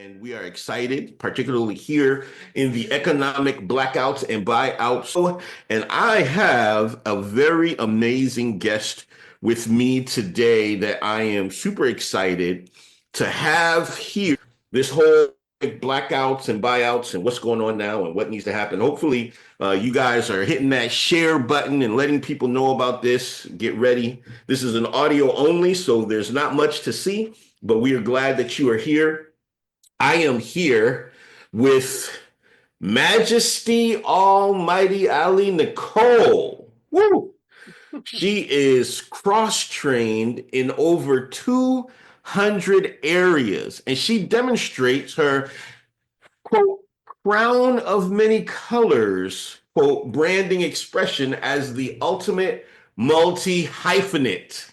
And we are excited, particularly here in the economic blackouts and buyouts. And I have a very amazing guest with me today that I am super excited to have here. This whole blackouts and buyouts and what's going on now and what needs to happen. Hopefully, you guys are hitting that share button and letting people know about this. Get ready. This is an audio only, so there's not much to see, but we are glad that you are here. I am here with Majesty Almighty AliNICOLE. Woo! She is cross-trained in over 200 areas, and she demonstrates her, quote, crown of many colors, quote, branding expression as the ultimate multi-hyphenate.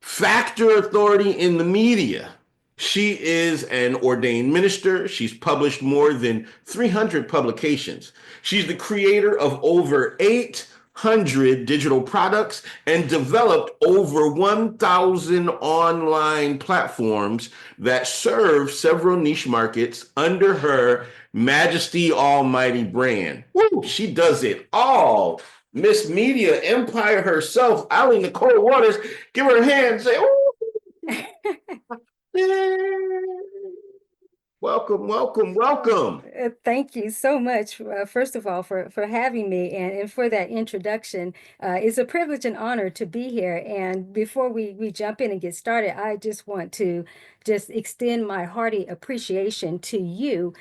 Factor authority in the media. She is an ordained minister. She's published more than 300 publications. She's the creator of over 800 digital products and developed over 1,000 online platforms that serve several niche markets under her Majesty Almighty brand. Woo, she does it all. Miss Media Empire herself, AliNICOLE Waters. Give her a hand. Say, oh. Welcome, welcome, welcome. Thank you so much, first of all, for having me and for that introduction. It's a privilege and honor to be here. And before we jump in and get started, I just want to extend my hearty appreciation to you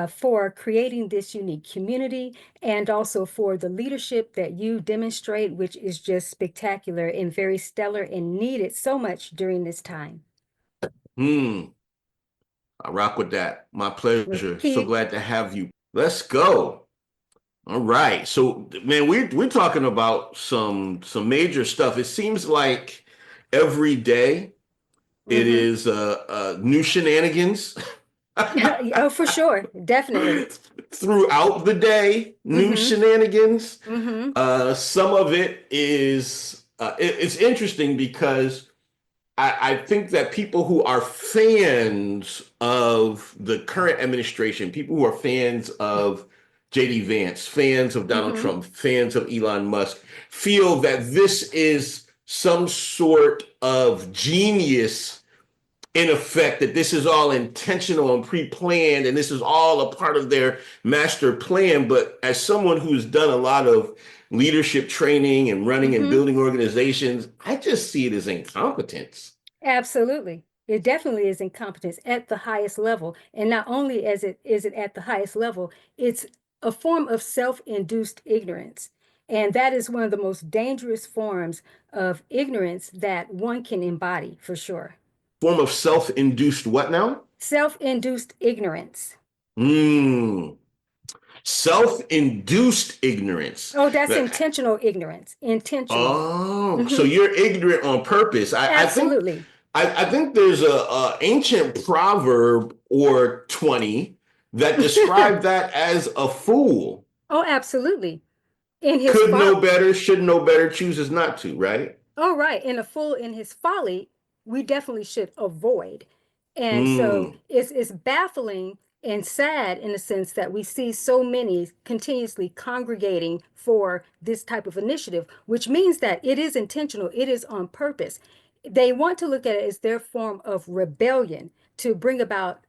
for creating this unique community and also for the leadership that you demonstrate, which is just spectacular and very stellar and needed so much during this time. I rock with that. My pleasure. So glad to have you. Let's go. All right. So, man, we're talking about some major stuff. It seems like every day it is new shenanigans. Oh, for sure. Definitely. Throughout the day, new shenanigans. Some of it is it's interesting because I think that people who are fans of the current administration, people who are fans of JD Vance, fans of Donald Trump, fans of Elon Musk, feel that this is some sort of genius in effect, that this is all intentional and pre-planned and this is all a part of their master plan. But as someone who's done a lot of leadership training and running and building organizations, I just see it as incompetence. Absolutely. It definitely is incompetence at the highest level. And not only is it at the highest level, it's a form of self-induced ignorance. And that is one of the most dangerous forms of ignorance that one can embody, for sure. Form of self-induced what now? Self-induced ignorance. Self-induced ignorance. Oh, that's intentional ignorance. Intentional. Oh, so you're ignorant on purpose. Absolutely. I think there's a ancient proverb or 20 that describe that as a fool. Oh, absolutely. In his could know better, should know better, chooses not to, right? Oh, right. And a fool in his folly, we definitely should avoid. And so it's baffling and sad in the sense that we see so many continuously congregating for this type of initiative, which means that it is intentional, it is on purpose. They want to look at it as their form of rebellion to bring about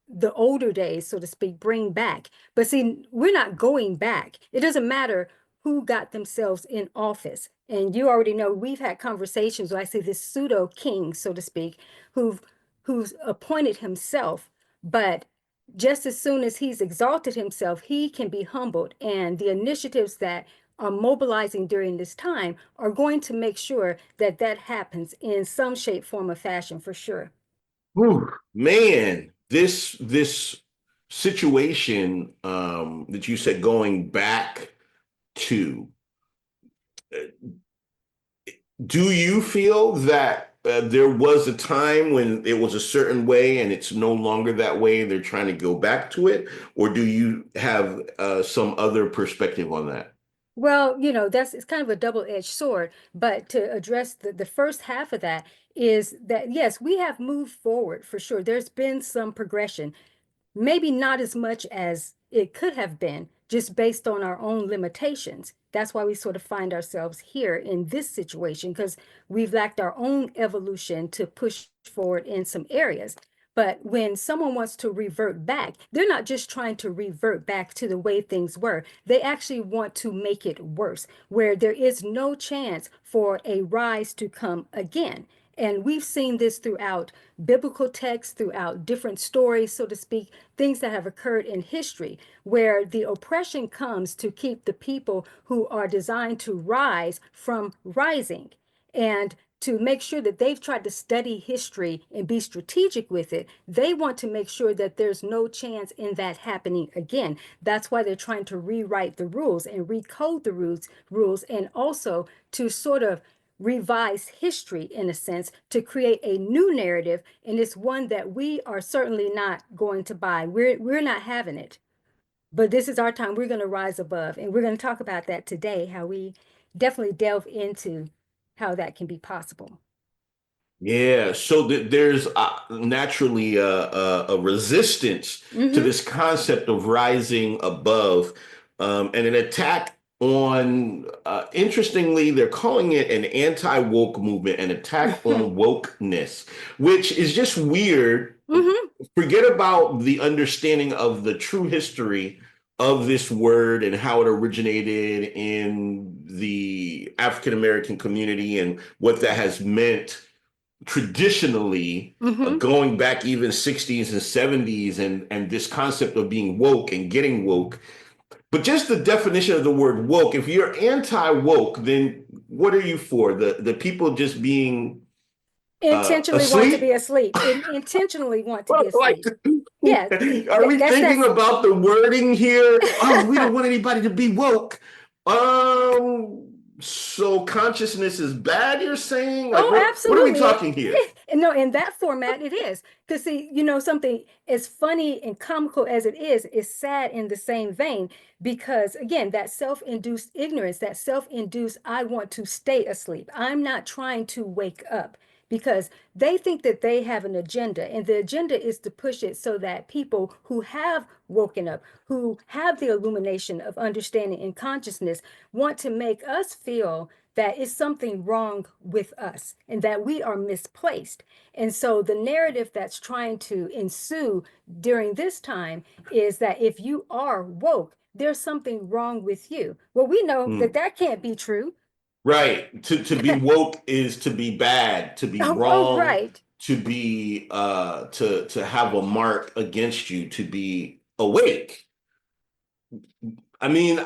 the older days, so to speak, bring back. But see, we're not going back. It doesn't matter who got themselves in office. And you already know we've had conversations where I see this pseudo king, so to speak, who's appointed himself, but just as soon as he's exalted himself, he can be humbled. And the initiatives that are mobilizing during this time are going to make sure that that happens in some shape, form, or fashion, for sure. Whew, man, this situation that you said going back to, do you feel that there was a time when it was a certain way and it's no longer that way and they're trying to go back to it? Or do you have some other perspective on that? Well, it's kind of a double-edged sword, but to address the first half of that, is that, yes, we have moved forward for sure. There's been some progression, maybe not as much as it could have been, just based on our own limitations. That's why we sort of find ourselves here in this situation, because we've lacked our own evolution to push forward in some areas. But when someone wants to revert back, they're not just trying to revert back to the way things were. They actually want to make it worse, where there is no chance for a rise to come again. And we've seen this throughout biblical texts, throughout different stories, so to speak, things that have occurred in history, where the oppression comes to keep the people who are designed to rise from rising. And to make sure that they've tried to study history and be strategic with it, they want to make sure that there's no chance in that happening again. That's why they're trying to rewrite the rules and recode the rules, and also to sort of revise history in a sense to create a new narrative, and it's one that we are certainly not going to buy. We're not having it. But this is our time. We're going to rise above, and we're going to talk about that today, how we definitely delve into how that can be possible. Yeah, so there's naturally a resistance to Mm-hmm. this concept of rising above, and an attack on, interestingly, they're calling it an anti-woke movement, an attack on wokeness, which is just weird. Mm-hmm. Forget about the understanding of the true history of this word and how it originated in the African American community and what that has meant traditionally, Mm-hmm. going back even 60s and 70s, and this concept of being woke and getting woke. But just the definition of the word woke, if you're anti-woke, then what are you for? The people just being Intentionally want to asleep? be asleep. intentionally want to be Like, asleep. Yeah, are we thinking that's about the wording here? Oh, we don't want anybody to be woke. So consciousness is bad, you're saying? Like, Oh, what are we absolutely. talking here? No, in that format, it is. Because, see, something as funny and comical as it is sad in the same vein. Because, again, that self-induced ignorance, that self-induced, I want to stay asleep. I'm not trying to wake up. Because they think that they have an agenda, and the agenda is to push it so that people who have woken up, who have the illumination of understanding and consciousness, want to make us feel that is something wrong with us and that we are misplaced. And so the narrative that's trying to ensue during this time is that if you are woke, there's something wrong with you. Well, we know that Hmm. that can't be true. Right. To be woke is to be bad, to be Oh, wrong, right. to be to have a mark against you, to be awake. I mean,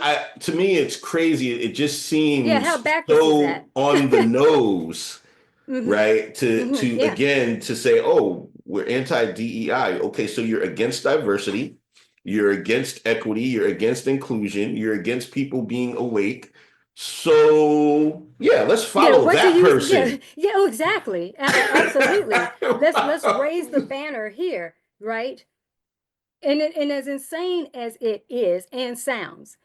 to me it's crazy. It just Yeah, how seems backwards is that? so on the nose, Mm-hmm. right? Mm-hmm. To Yeah. again to say, "Oh, we're anti-DEI." Okay, so you're against diversity, you're against equity, you're against inclusion, you're against people being awake. So, yeah, let's Yeah, follow what do that you, yeah, person. yeah, oh, exactly. Absolutely. Let's raise the banner here, right? And as insane as it is and sounds,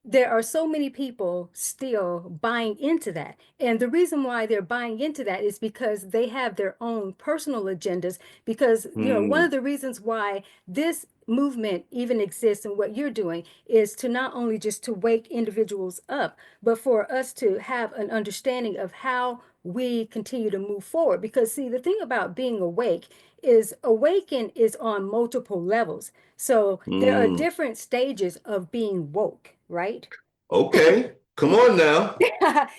there are so many people still buying into that. And the reason why they're buying into that is because they have their own personal agendas. Because, one of Hmm. the reasons why this movement even exists and what you're doing is to not only just to wake individuals up, but for us to have an understanding of how we continue to move forward. Because, see, the thing about being awake is awaken is on multiple levels. So there are Hmm. different stages of being woke, right? Okay, come on now.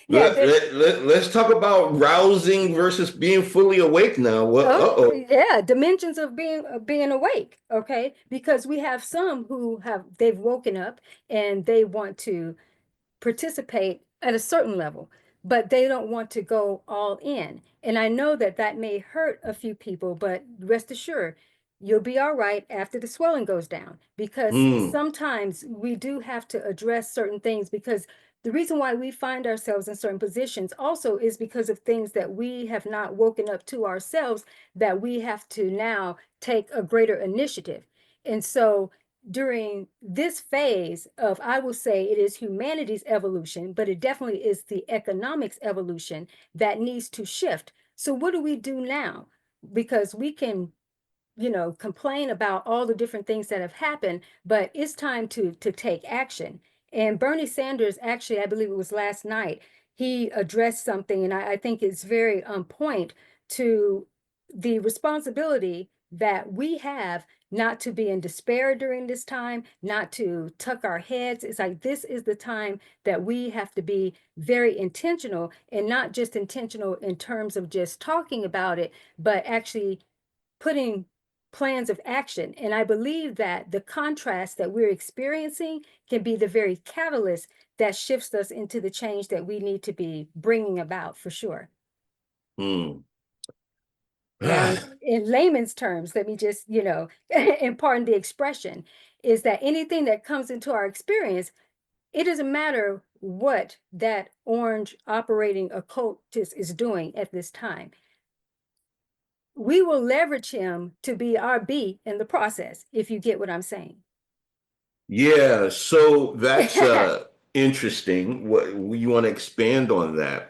Yeah, there, Let's talk about rousing versus being fully awake now. What? oh Uh-oh. yeah, dimensions of being awake, okay? Because we have some who they've woken up and they want to participate at a certain level, but they don't want to go all in. And I know that that may hurt a few people, but rest assured, you'll be all right after the swelling goes down. Because Hmm. sometimes we do have to address certain things, because the reason why we find ourselves in certain positions also is because of things that we have not woken up to ourselves, that we have to now take a greater initiative. And so during this phase of, I will say it is humanity's evolution, but it definitely is the economics evolution that needs to shift So what do we do now? Because we can, complain about all the different things that have happened, but it's time to take action. And Bernie Sanders, actually, I believe it was last night, he addressed something, and I think it's very on point to the responsibility that we have not to be in despair during this time, not to tuck our heads. It's like this is the time that we have to be very intentional, and not just intentional in terms of just talking about it, but actually putting plans of action. And I believe that the contrast that we're experiencing can be the very catalyst that shifts us into the change that we need to be bringing about, for sure. Hmm. Now, in layman's terms, let me just, and pardon the expression, is that anything that comes into our experience, it doesn't matter what that orange operating occultist is doing at this time. We will leverage him to be our B in the process, if you get what I'm saying. Yeah, so that's interesting. What you want to expand on that?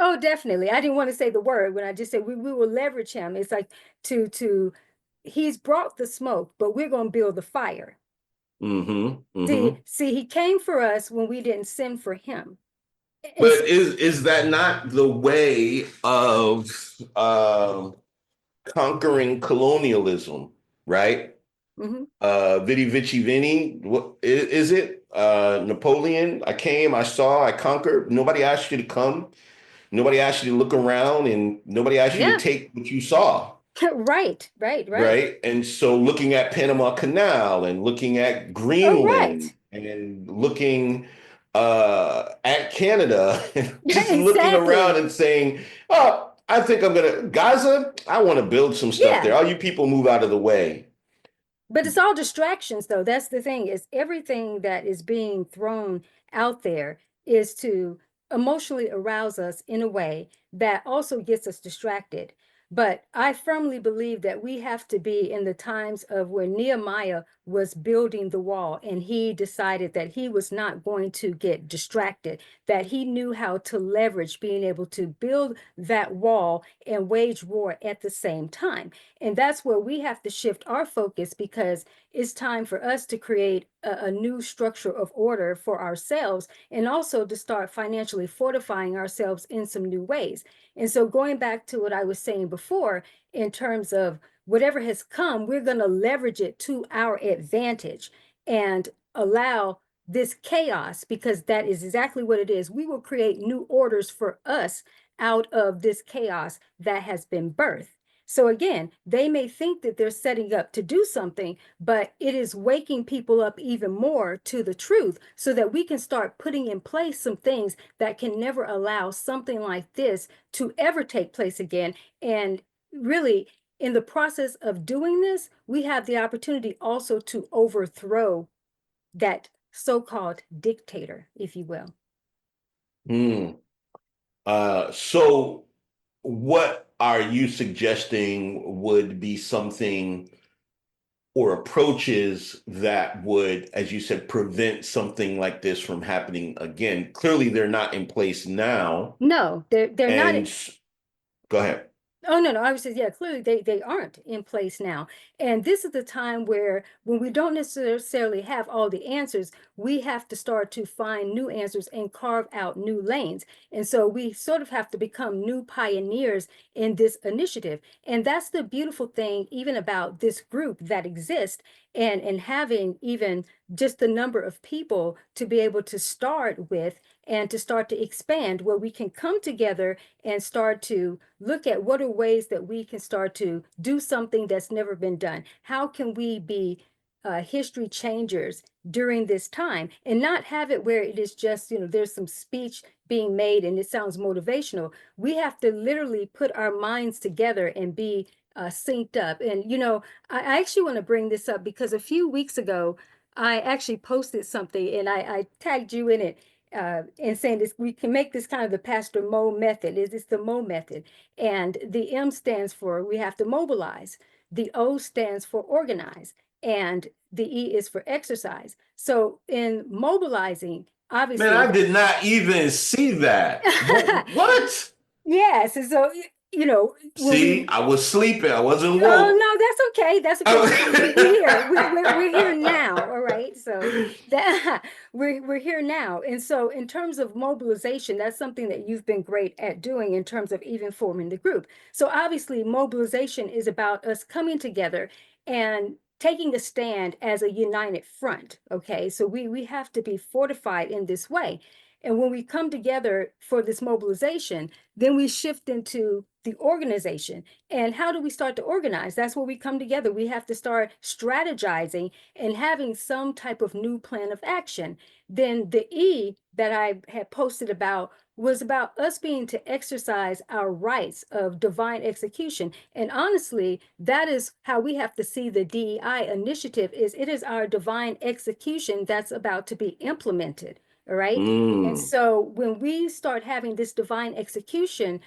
Oh, definitely. I didn't want to say the word when I just said we will leverage him. It's like to he's brought the smoke, but we're going to build the fire. Mm-hmm. Mm-hmm. See, he came for us when we didn't send for him. And But is that not the way of conquering colonialism, right? mhm. Vidi Vici Vini, what is it? Napoleon, I came, I saw, I conquered. Nobody asked you to come. Nobody asked you to look around, and nobody asked you to Yeah, take what you saw. right. Right. And so looking at Panama Canal and looking at Oh, Greenland right. and looking at Canada and just looking around Exactly. and saying, oh, I think I'm gonna Gaza, I want to build some stuff there. Yeah. All you people move out of the way. But it's all distractions, though. That's the thing, is everything that is being thrown out there is to emotionally arouse us in a way that also gets us distracted. But I firmly believe that we have to be in the times of where Nehemiah was building the wall, and he decided that he was not going to get distracted, that he knew how to leverage being able to build that wall and wage war at the same time. And that's where we have to shift our focus, because it's time for us to create a new structure of order for ourselves, and also to start financially fortifying ourselves in some new ways. And so, going back to what I was saying before, in terms of whatever has come, we're going to leverage it to our advantage and allow this chaos, because that is exactly what it is. We will create new orders for us out of this chaos that has been birthed. So again, they may think that they're setting up to do something, but it is waking people up even more to the truth, so that we can start putting in place some things that can never allow something like this to ever take place again. And really, in the process of doing this, we have the opportunity also to overthrow that so-called dictator, if you will. Hmm. So what are you suggesting would be something or approaches that would, as you said, prevent something like this from happening again? Clearly, they're not in place now. No, they're not. And go ahead. Oh, no, I was just, yeah, clearly they aren't in place now. And this is the time where, when we don't necessarily have all the answers, we have to start to find new answers and carve out new lanes. And so we sort of have to become new pioneers in this initiative. And that's the beautiful thing, even about this group that exists, and having even just the number of people to be able to start with, and to start to expand, where we can come together and start to look at what are ways that we can start to do something that's never been done. How can we be history changers during this time, and not have it where it is just, there's some speech being made and it sounds motivational. We have to literally put our minds together and be synced up. And, I actually want to bring this up, because a few weeks ago, I actually posted something, and I tagged you in it, and saying this, we can make this kind of the Pastor MOE method. It's the MOE method. And the M stands for, we have to mobilize. The O stands for organize. And the E is for exercise. So in mobilizing, Man, obviously, I did not even see that. What? yes. And so you know, when See, we I was sleeping. I wasn't Oh woke. no, that's okay. That's okay. We're here. We're here now. All right. So that we're here now. And so in terms of mobilization, that's something that you've been great at doing in terms of even forming the group. So obviously mobilization is about us coming together and taking a stand as a united front. Okay. So we have to be fortified in this way. And when we come together for this mobilization, then we shift into the organization. And how do we start to organize? That's where we come together. We have to start strategizing and having some type of new plan of action. Then the E that I had posted about was about us being to exercise our rights of divine execution. And honestly, that is how we have to see the DEI initiative is it is our divine execution that's about to be implemented. All right. And Mm, so when we start having this divine execution,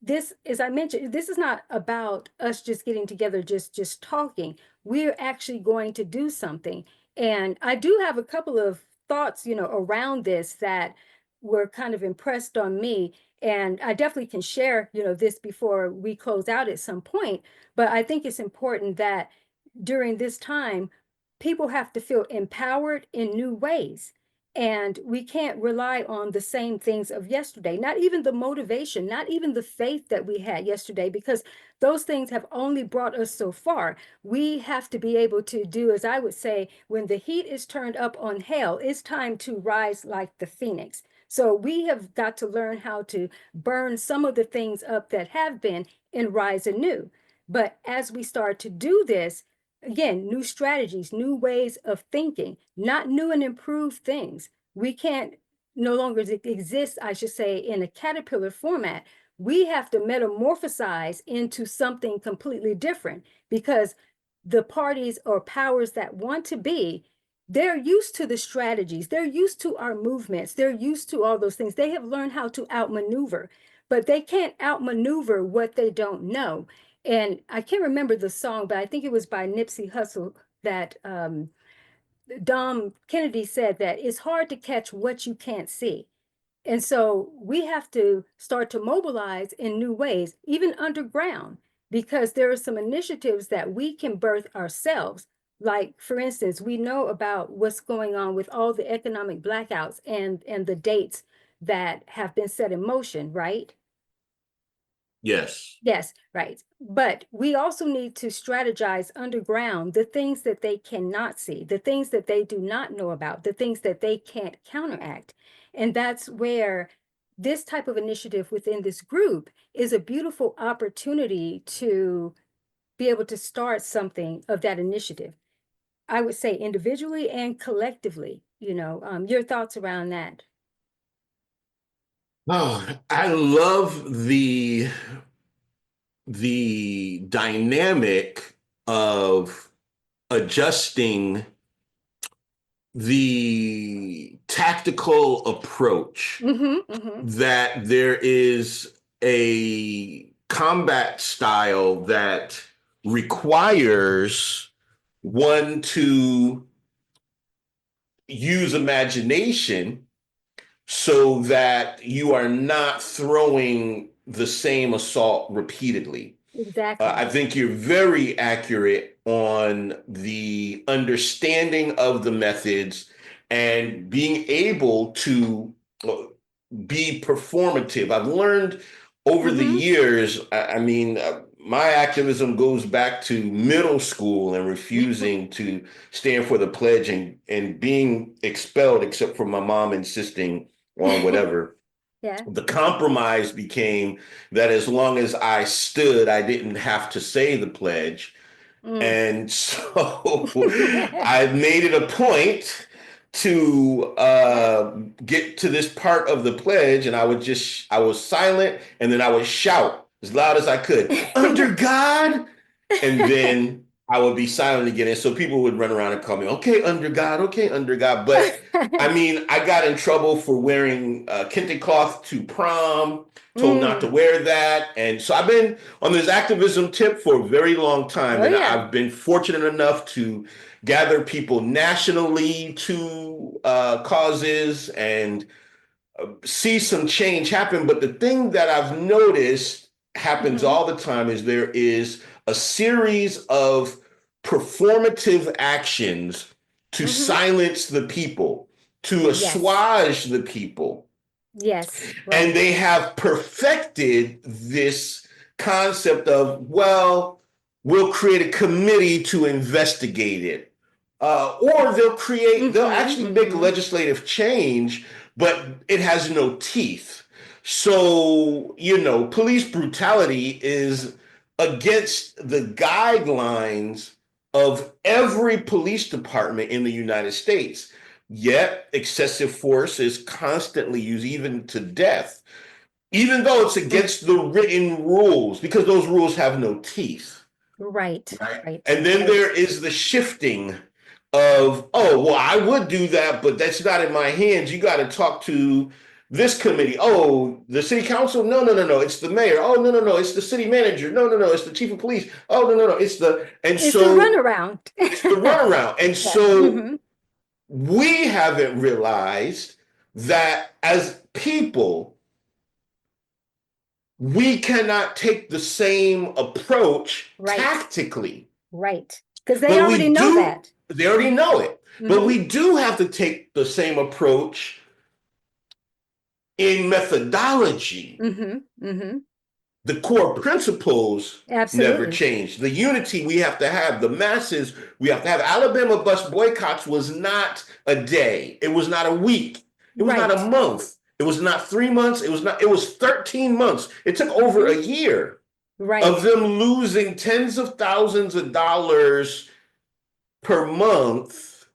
this, as I mentioned, this is not about us just getting together, just talking. We're actually going to do something. And I do have a couple of thoughts, around this that were kind of impressed on me. And I definitely can share, this before we close out at some point. But I think it's important that during this time, people have to feel empowered in new ways. And we can't rely on the same things of yesterday, not even the motivation, not even the faith that we had yesterday, because those things have only brought us so far. We have to be able to do, as I would say, when the heat is turned up on hell, it's time to rise like the phoenix. So we have got to learn how to burn some of the things up that have been and rise anew. But as we start to do this, again, new strategies, new ways of thinking, not new and improved things. We can't no longer exist, I should say, in a caterpillar format. We have to metamorphosize into something completely different because the parties or powers that want to be, they're used to the strategies, they're used to our movements, they're used to all those things. They have learned how to outmaneuver, but they can't outmaneuver what they don't know. And I can't remember the song, but I think it was by Nipsey Hussle that Dom Kennedy said that it's hard to catch what you can't see. And so we have to start to mobilize in new ways, even underground, because there are some initiatives that we can birth ourselves. Like, for instance, we know about what's going on with all the economic blackouts and the dates that have been set in motion, right? yes. Yes, right. But we also need to strategize underground the things that they cannot see, the things that they do not know about, the things that they can't counteract. And that's where this type of initiative within this group is a beautiful opportunity to be able to start something of that initiative. I would say individually and collectively, your thoughts around that. Oh, I love the dynamic of adjusting the tactical approach Mm-hmm. that there is a combat style that requires one to use imagination so that you are not throwing the same assault repeatedly. Exactly. I think you're very accurate on the understanding of the methods and being able to uh, be performative. I've learned over the Mm-hmm. years, I mean, my activism goes back to middle school and refusing to stand for the pledge and being expelled, except for my mom insisting on whatever. Yeah. The compromise became that as long as I stood, I didn't have to say the pledge. Mm. And so I made it a point to Yeah. get to this part of the pledge, and I was silent, and then I would shout as loud as I could, under God. And then I would be silent again. And so people would run around and call me, okay, under God. But I mean, I got in trouble for wearing kente cloth to prom, told not to Mm. wear that. And so I've been on this activism tip for a very long time. Oh And yeah. I've been fortunate enough to gather people nationally to causes and see some change happen. But the thing that I've noticed happens Mhm. all the time is there is a series of performative actions to Mhm. silence the people, to Yes. assuage the people. Yes. And Right. they have perfected this concept of, well, we'll create a committee to investigate it. Or they'll Mhm. actually make Mhm. legislative change, but it has no teeth. So, police brutality is against the guidelines of every police department in the United States. Yet excessive force is constantly used, even to death, even though it's Mm. against the written rules, because those rules have no teeth. Right. Right. Right. And then there is the shifting of, oh, well, I would do that, but that's not in my hands. You got to talk to this committee. Oh, the city council? No, no, no, no. It's the mayor. Oh, no, no, no. It's the city manager. No, no, no. It's the chief of police. Oh, no, no, no. And It's the so runaround. it's the runaround. And Yeah. so Hmm. we haven't realized that as people, we cannot take the same approach Right. tactically, Right. Because they but already know that. they already know it, but Hmm. we do have to take the same approach in methodology. Hmm. Hmm. The core principles never Absolutely. change. The unity we have to have, the masses we have to have. Alabama bus boycotts was not a day. It was not a week. It was not a Right. month. It was not 3 months. It was 13 months. It took over a Hmm. year of Right. them losing tens of thousands of dollars per month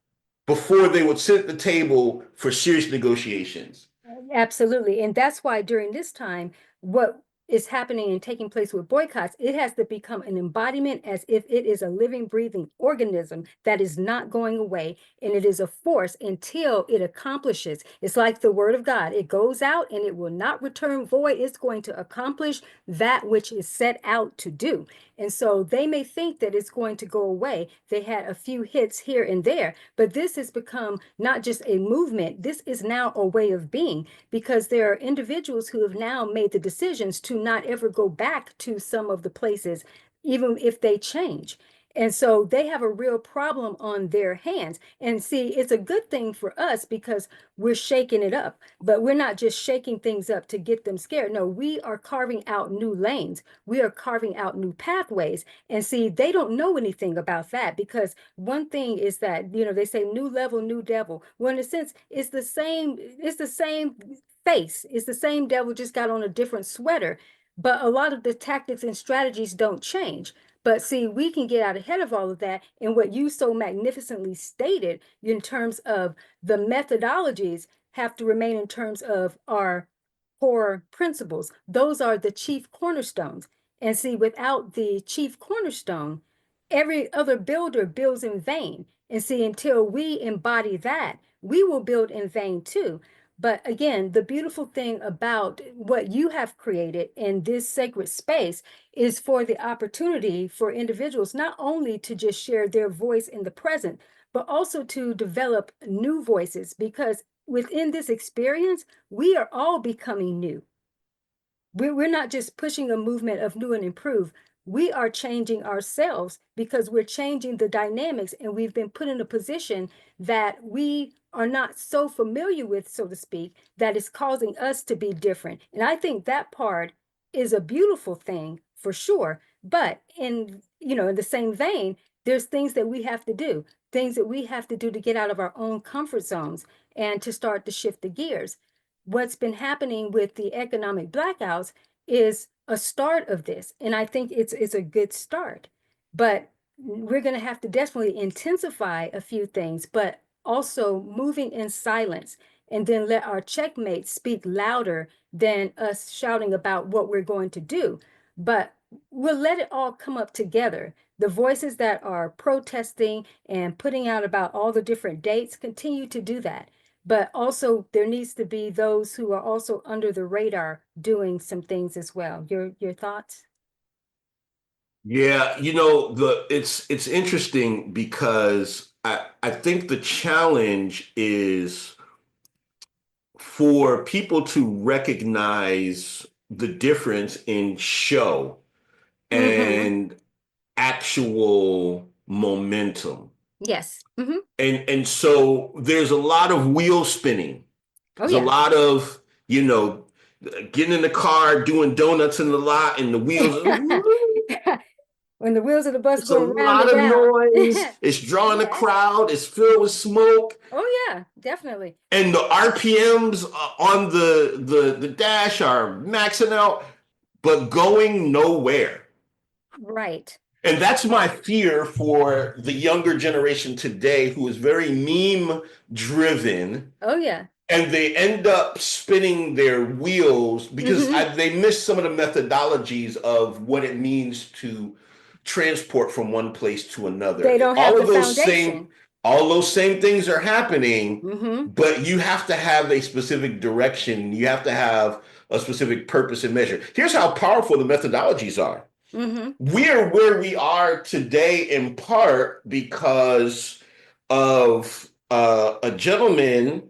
before they would sit at the table for serious negotiations. Absolutely. And that's why during this time, what is happening and taking place with boycotts, it has to become an embodiment as if it is a living, breathing organism that is not going away. And it is a force until it accomplishes. It's like the word of God. It goes out and it will not return void. It's going to accomplish that which is set out to do. And so they may think that it's going to go away. They had a few hits here and there, but this has become not just a movement. This is now a way of being, because there are individuals who have now made the decisions to not ever go back to some of the places, even if they change. And so they have a real problem on their hands. And see, it's a good thing for us because we're shaking it up, but we're not just shaking things up to get them scared. No, we are carving out new lanes. We are carving out new pathways. And see, they don't know anything about that, because one thing is that, they say new level, new devil. Well, in a sense, it's the same face. It's the same devil, just got on a different sweater. But a lot of the tactics and strategies don't change. But see, we can get out ahead of all of that. And what you so magnificently stated in terms of the methodologies have to remain in terms of our core principles. Those are the chief cornerstones. And see, without the chief cornerstone, every other builder builds in vain. And see, until we embody that, we will build in vain too. But again, the beautiful thing about what you have created in this sacred space is for the opportunity for individuals not only to just share their voice in the present, but also to develop new voices, because within this experience, we are all becoming new. We're not just pushing a movement of new and improve. We are changing ourselves because we're changing the dynamics, and we've been put in a position that we are not so familiar with, so to speak, that is causing us to be different. And I think that part is a beautiful thing for sure. But in the same vein, there's things that we have to do, things that we have to do to get out of our own comfort zones and to start to shift the gears. What's been happening with the economic blackouts is a start of this, and I think it's a good start. But we're going to have to definitely intensify a few things, but also moving in silence, and then let our checkmates speak louder than us shouting about what we're going to do. But we'll let it all come up together. The voices that are protesting and putting out about all the different dates continue to do that. But also there needs to be those who are also under the radar doing some things as well. Your thoughts? Yeah, it's interesting because I think the challenge is for people to recognize the difference in show Mm-hmm. and actual momentum. Yes. Mm-hmm. And so there's a lot of wheel spinning. Oh There's a yeah. lot of, getting in the car, doing donuts in the lot, and the wheels. When the wheels of the bus It's a go round lot and of round. noise. It's drawing a Yes. crowd. It's filled with smoke. Oh yeah, definitely. And the RPMs on the dash are maxing out, but going nowhere. Right. And that's my fear for the younger generation today, who is very meme driven, Oh yeah. and they end up spinning their wheels because Mm-hmm. they miss some of the methodologies of what it means to transport from one place to another. They don't have the foundation. All those same things are happening, Mm-hmm. but you have to have a specific direction. You have to have a specific purpose and measure. Here's how powerful the methodologies are. Mm-hmm. We're where we are today in part because of a gentleman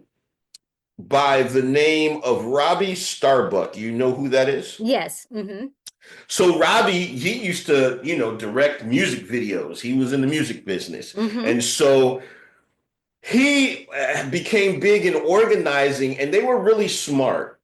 by the name of Robbie Starbuck. You know who that is? Yes. Mm-hmm. So Robbie, he used to, direct music videos. He was in the music business. Mm-hmm. And so he became big in organizing, and they were really smart.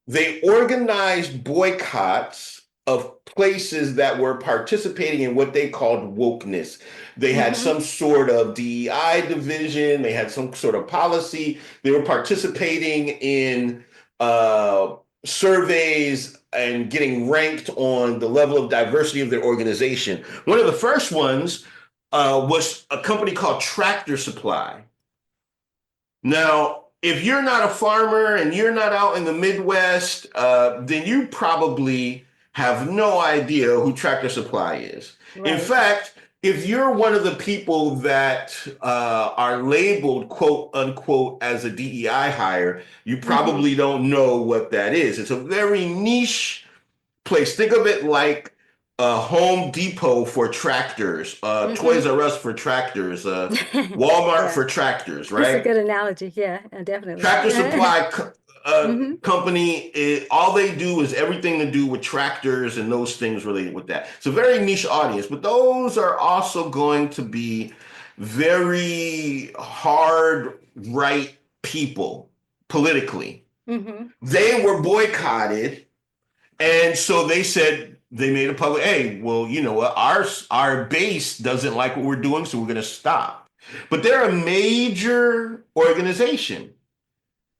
They organized boycotts of places that were participating in what they called wokeness. They had Mm-hmm. some sort of DEI division, they had some sort of policy, they were participating in surveys and getting ranked on the level of diversity of their organization. One of the first ones was a company called Tractor Supply. Now, if you're not a farmer and you're not out in the Midwest, then you probably have no idea who Tractor Supply is. In Right. fact, if you're one of the people that are labeled quote unquote as a DEI hire, you Mm-hmm. probably don't know what that is. It's a very niche place. Think of it like a Home Depot for tractors, Mm-hmm. Toys R Us for tractors, Walmart Yeah. for tractors, It's a right? good analogy. Yeah, definitely. Tractor Supply Mm-hmm. Company, all they do is everything to do with tractors and those things related with that. It's a very niche audience, but those are also going to be very hard right people politically. Mm-hmm. They were boycotted, and so they said they made a public, hey, well, you know what, our base doesn't like what we're doing, so we're going to stop. But they're a major organization.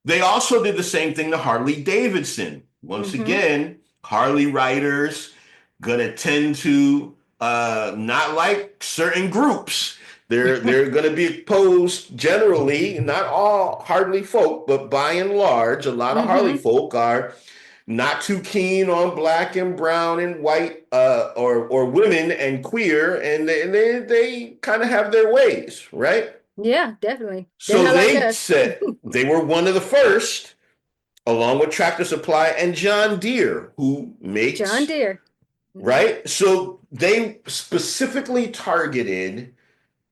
They also did the same thing to Harley Davidson. Once Mm-hmm. again, Harley riders gonna tend to not like certain groups. They're gonna be opposed generally, not all Harley folk, but by and large, a lot of Harley Mm-hmm. folk are not too keen on black and brown and white or women and queer, and they kind of have their ways, right? Yeah, definitely. They're So not like they us. said they were one of the first, along with Tractor Supply and John Deere, who John makes, Deere. Mm-hmm. right? So they specifically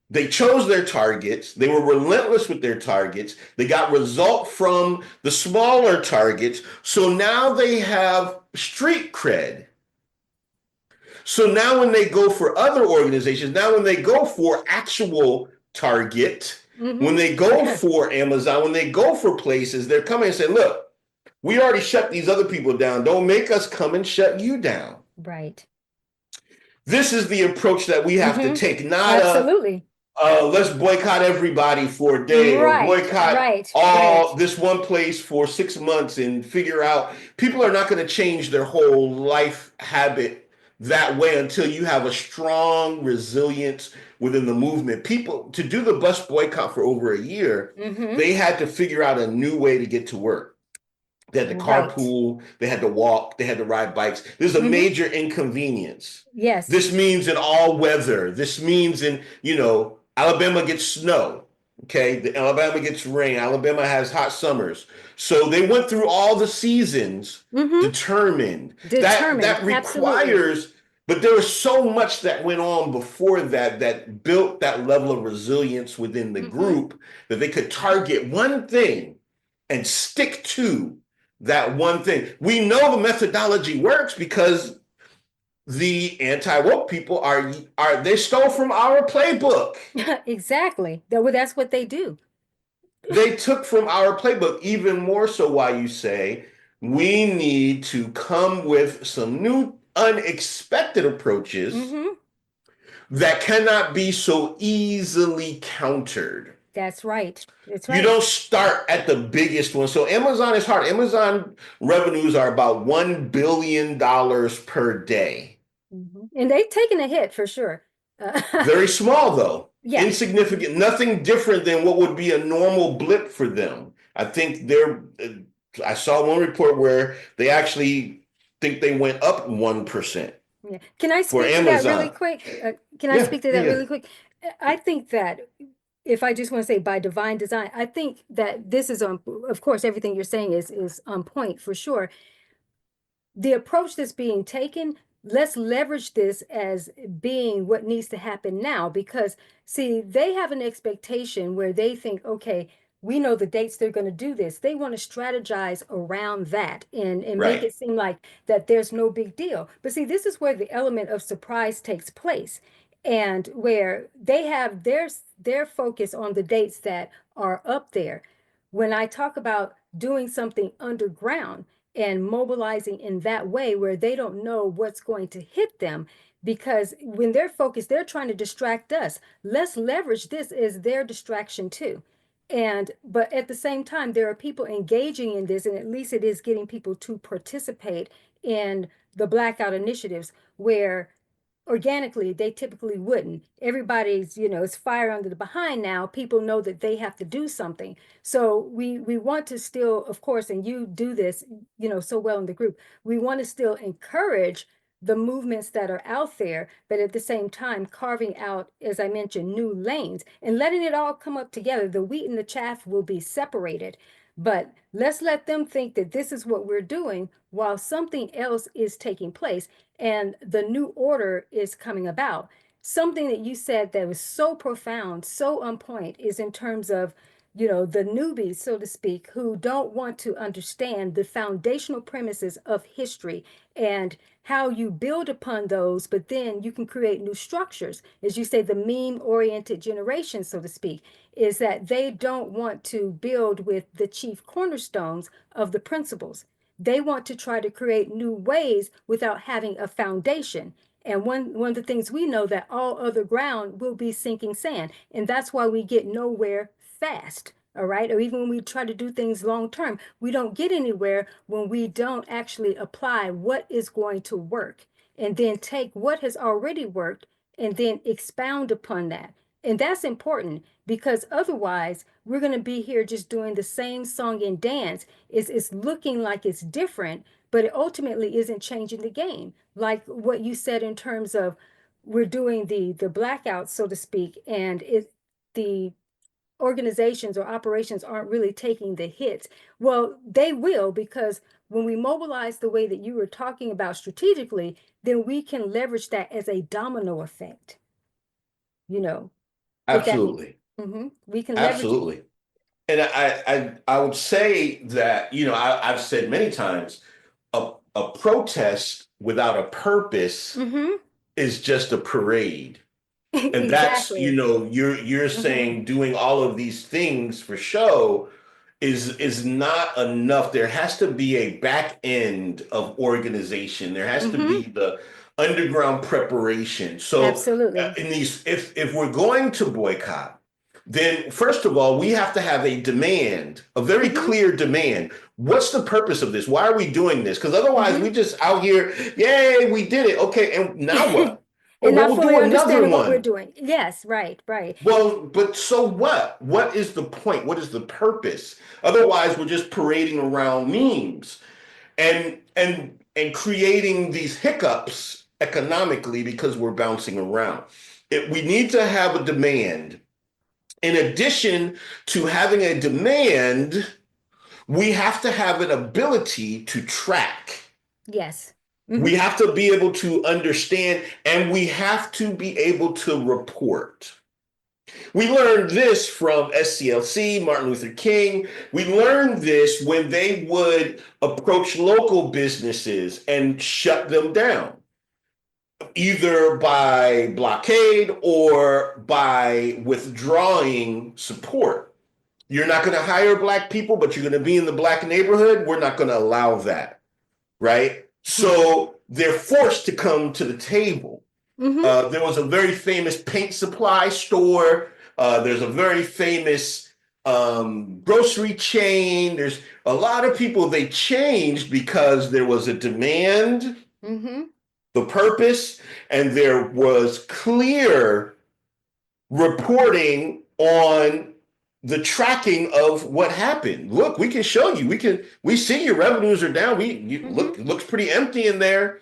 they chose their targets. They were relentless with their targets. They got result from the smaller targets. So now they have street cred. So now when they go for other organizations, now when they go for actual Target, when they go Mm-hmm. for Amazon, when they go for places, they're coming and saying, look, we already shut these other people down. Don't make us come and shut you down. Right. This is the approach that we have to Mm-hmm. take, not Absolutely. let's boycott everybody for a day or Right. boycott Right. all Right. this one place for 6 months and figure out people are not going to change their whole life habit that way until you have a strong resilience within the movement. People to do the bus boycott for over a year, Mm-hmm. they had to figure out a new way to get to work. They had to Right. carpool, they had to walk, they had to ride bikes. There's a Mm-hmm. major inconvenience. Yes. This means in all weather. This means in, Alabama gets snow. Okay. Alabama gets rain. Alabama has hot summers. So they went through all the seasons Mm-hmm. determined. That Determined. Absolutely. requires, but there was so much that went on before that built that level of resilience within the Mm-hmm. group that they could target one thing and stick to that one thing. We know the methodology works because the anti-woke people are they stole from our playbook. Exactly. That's what they do. They took from our playbook, even more so why you say we need to come with some new unexpected approaches Mm-hmm. that cannot be so easily countered. That's right. That's You right. don't start at the biggest one. So Amazon is hard. Amazon revenues are about $1 billion per day. Mm-hmm. And they've taken a hit for sure. Very small though, Yes. insignificant, nothing different than what would be a normal blip for them. I think I saw one report where they actually think they went up 1% Yeah. Can I for speak to that really Amazon. quick? Can I Yeah, speak to yeah, that yeah. really quick? I think that if I just want to say by divine design, I think that this is on, of course, everything you're saying is on point for sure. The approach that's being taken, let's leverage this as being what needs to happen now because see, they have an expectation where they think, okay, we know the dates they're going to do this. They want to strategize around that and make Right. it seem like that there's no big deal. But see, this is where the element of surprise takes place and where they have their focus on the dates that are up there. When I talk about doing something underground, and mobilizing in that way where they don't know what's going to hit them because when they're focused they're trying to distract us. Let's leverage this as their distraction too. And but at the same time there are people engaging in this and at least it is getting people to participate in the blackout initiatives where organically they typically wouldn't. Everybody's, it's fire under the behind now. People know that they have to do something. So we want to still, of course, and you do this, so well in the group. We want to still encourage the movements that are out there, but at the same time carving out, as I mentioned, new lanes and letting it all come up together. The wheat and the chaff will be separated, but let's let them think that this is what we're doing while something else is taking place and the new order is coming about. Something that you said that was so profound, so on point, is in terms of, the newbies, so to speak, who don't want to understand the foundational premises of history and how you build upon those, but then you can create new structures. As you say, the meme-oriented generation, so to speak, is that they don't want to build with the chief cornerstones of the principles. They want to try to create new ways without having a foundation. And one of the things we know that all other ground will be sinking sand. And that's why we get nowhere fast. All right. Or even when we try to do things long term, we don't get anywhere when we don't actually apply what is going to work and then take what has already worked and then expound upon that. And that's important because otherwise we're going to be here just doing the same song and dance. It's looking like it's different, but it ultimately isn't changing the game. Like what you said in terms of we're doing the blackouts, so to speak, and the organizations or operations aren't really taking the hits. Well, they will because when we mobilize the way that you were talking about strategically, then we can leverage that as a domino effect, you know, if that makes. Absolutely. We can leverage it. Absolutely. And I would say that, I've said many times, a protest without a purpose is just a parade. And that's, Exactly. you're hmm saying doing all of these things for show is not enough. There has to be a back end of organization. There has to hmm be the underground preparation. So Absolutely. in these, if we're going to boycott, then first of all, we have to have a demand, a very hmm clear demand. What's the purpose of this? Why are we doing this? Because otherwise, we hmm just out here, yay, we did it. Okay, and now what? Oh, And well, not we'll fully do another understanding what we're one. doing. Yes, right, right. Well, but so what? What is the point? What is the purpose? Otherwise, we're just parading around memes and creating these hiccups economically because we're bouncing around. We need to have a demand. In addition to having a demand, we have to have an ability to track. Yes. We hmm have to be able to understand and we have to be able to report. We learned this from SCLC, Martin Luther King. We learned this when they would approach local businesses and shut them down, either by blockade or by withdrawing support. You're not going to hire black people, but you're going to be in the black neighborhood. We're not going to allow that, right? So they're forced to come to the table. There was a very famous paint supply store. There's a very famous grocery chain. There's a lot of people they changed because there was a demand, the purpose, and there was clear reporting on the tracking of what happened. Look, we can show you. We see your revenues are down. Looks pretty empty in there.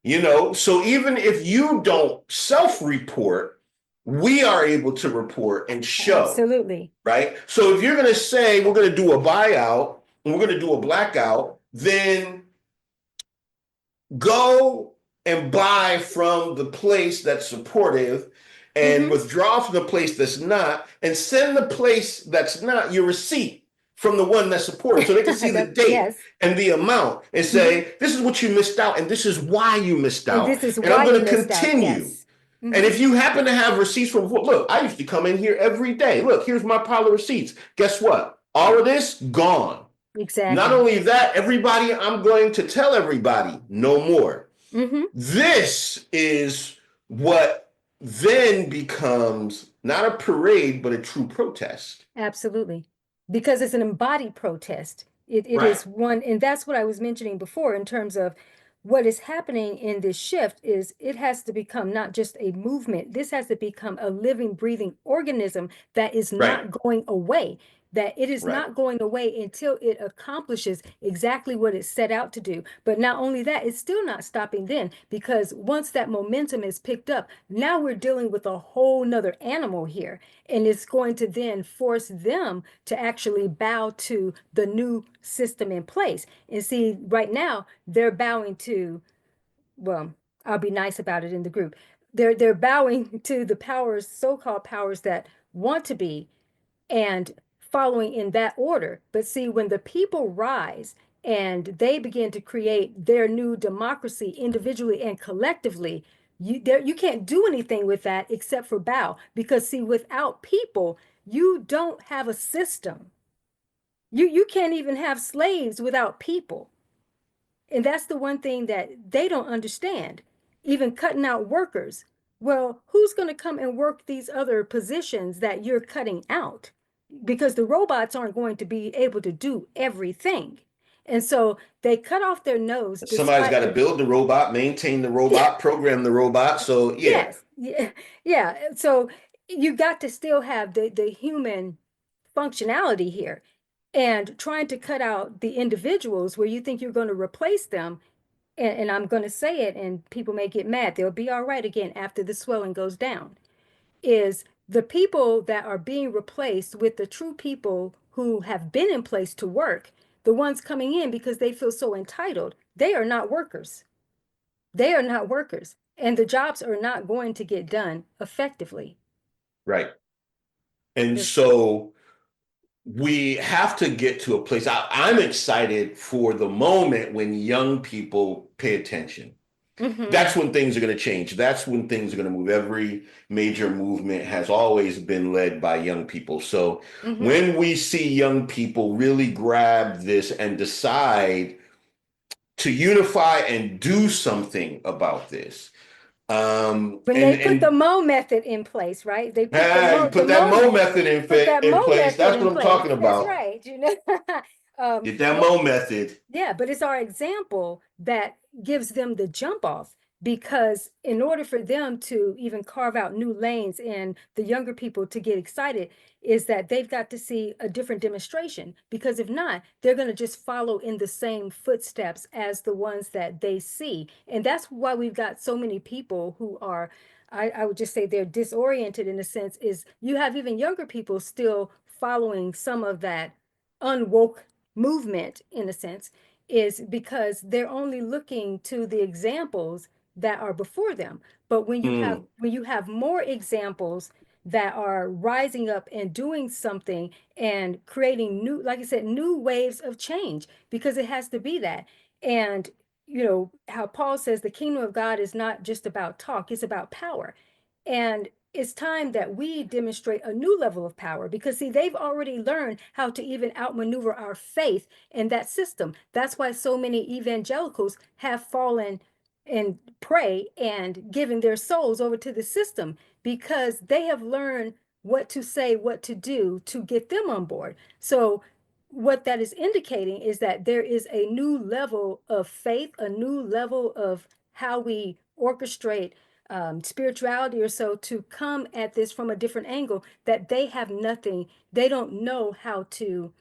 So even if you don't self-report, we are able to report and show. Absolutely. Right? So if you're going to say we're going to do a buyout and we're going to do a blackout, then go and buy from the place that's supportive and withdraw from the place that's not, and send the place that's not your receipt from the one that's supportive, so they can see the date and the amount and say, this is what you missed out, and this is why you missed out. And this is and why I'm going you to missed out, continue. yes. And if you happen to have receipts from, look, I used to come in here every day. Look, here's my pile of receipts. Guess what? All of this gone. Exactly. Not only that, everybody, I'm going to tell everybody, no more. This is what then becomes not a parade, but a true protest. Absolutely. Because it's an embodied protest. It Right. is one, and that's what I was mentioning before in terms of what is happening in this shift is it has to become not just a movement. This has to become a living, breathing organism that is not going away. That it is not going away until it accomplishes exactly what it set out to do. But not only that, it's still not stopping then, because once that momentum is picked up, now we're dealing with a whole nother animal here. And it's going to then force them to actually bow to the new system in place. And see, right now, they're bowing to, well, I'll be nice about it in the group. They're bowing to the powers, so-called powers that want to be, and following in that order. But see, when the people rise and they begin to create their new democracy individually and collectively, you can't do anything with that except for bow. Because see, without people, you don't have a system. You can't even have slaves without people. And that's the one thing that they don't understand. Even cutting out workers. Well, who's going to come and work these other positions that you're cutting out? Because the robots aren't going to be able to do everything. And so they cut off their nose. Somebody's got to build the robot, maintain the robot, program the robot. So yeah. Yes. Yeah. So you got to still have the human functionality here. And trying to cut out the individuals where you think you're going to replace them, and I'm going to say it, and people may get mad, they'll be all right again after the swelling goes down, is the people that are being replaced with the true people who have been in place to work, the ones coming in because they feel so entitled, they are not workers. They are not workers. And the jobs are not going to get done effectively. Right. And so we have to get to a place. I'm excited for the moment when young people pay attention. That's when things are going to change. That's when things are going to move. Every major movement has always been led by young people. So when we see young people really grab this and decide to unify and do something about this. When they put the MO method in place, right? They put that MO method in place. That's what I'm talking about. That's right. Get that MO method. Yeah, but it's our example that gives them the jump off, because in order for them to even carve out new lanes and the younger people to get excited, is that they've got to see a different demonstration. Because if not, they're going to just follow in the same footsteps as the ones that they see. And that's why we've got so many people who are, I would just say they're disoriented in a sense, is you have even younger people still following some of that unwoke movement in a sense, is because they're only looking to the examples that are before them. But when you have more examples that are rising up and doing something and creating new, like I said, new waves of change, because it has to be that. And how Paul says the kingdom of God is not just about talk, it's about power. And it's time that we demonstrate a new level of power, because see, they've already learned how to even outmaneuver our faith in that system. That's why so many evangelicals have fallen and prey and given their souls over to the system, because they have learned what to say, what to do to get them on board. So what that is indicating is that there is a new level of faith, a new level of how we orchestrate spirituality or so, to come at this from a different angle, that they have nothing, they don't know how to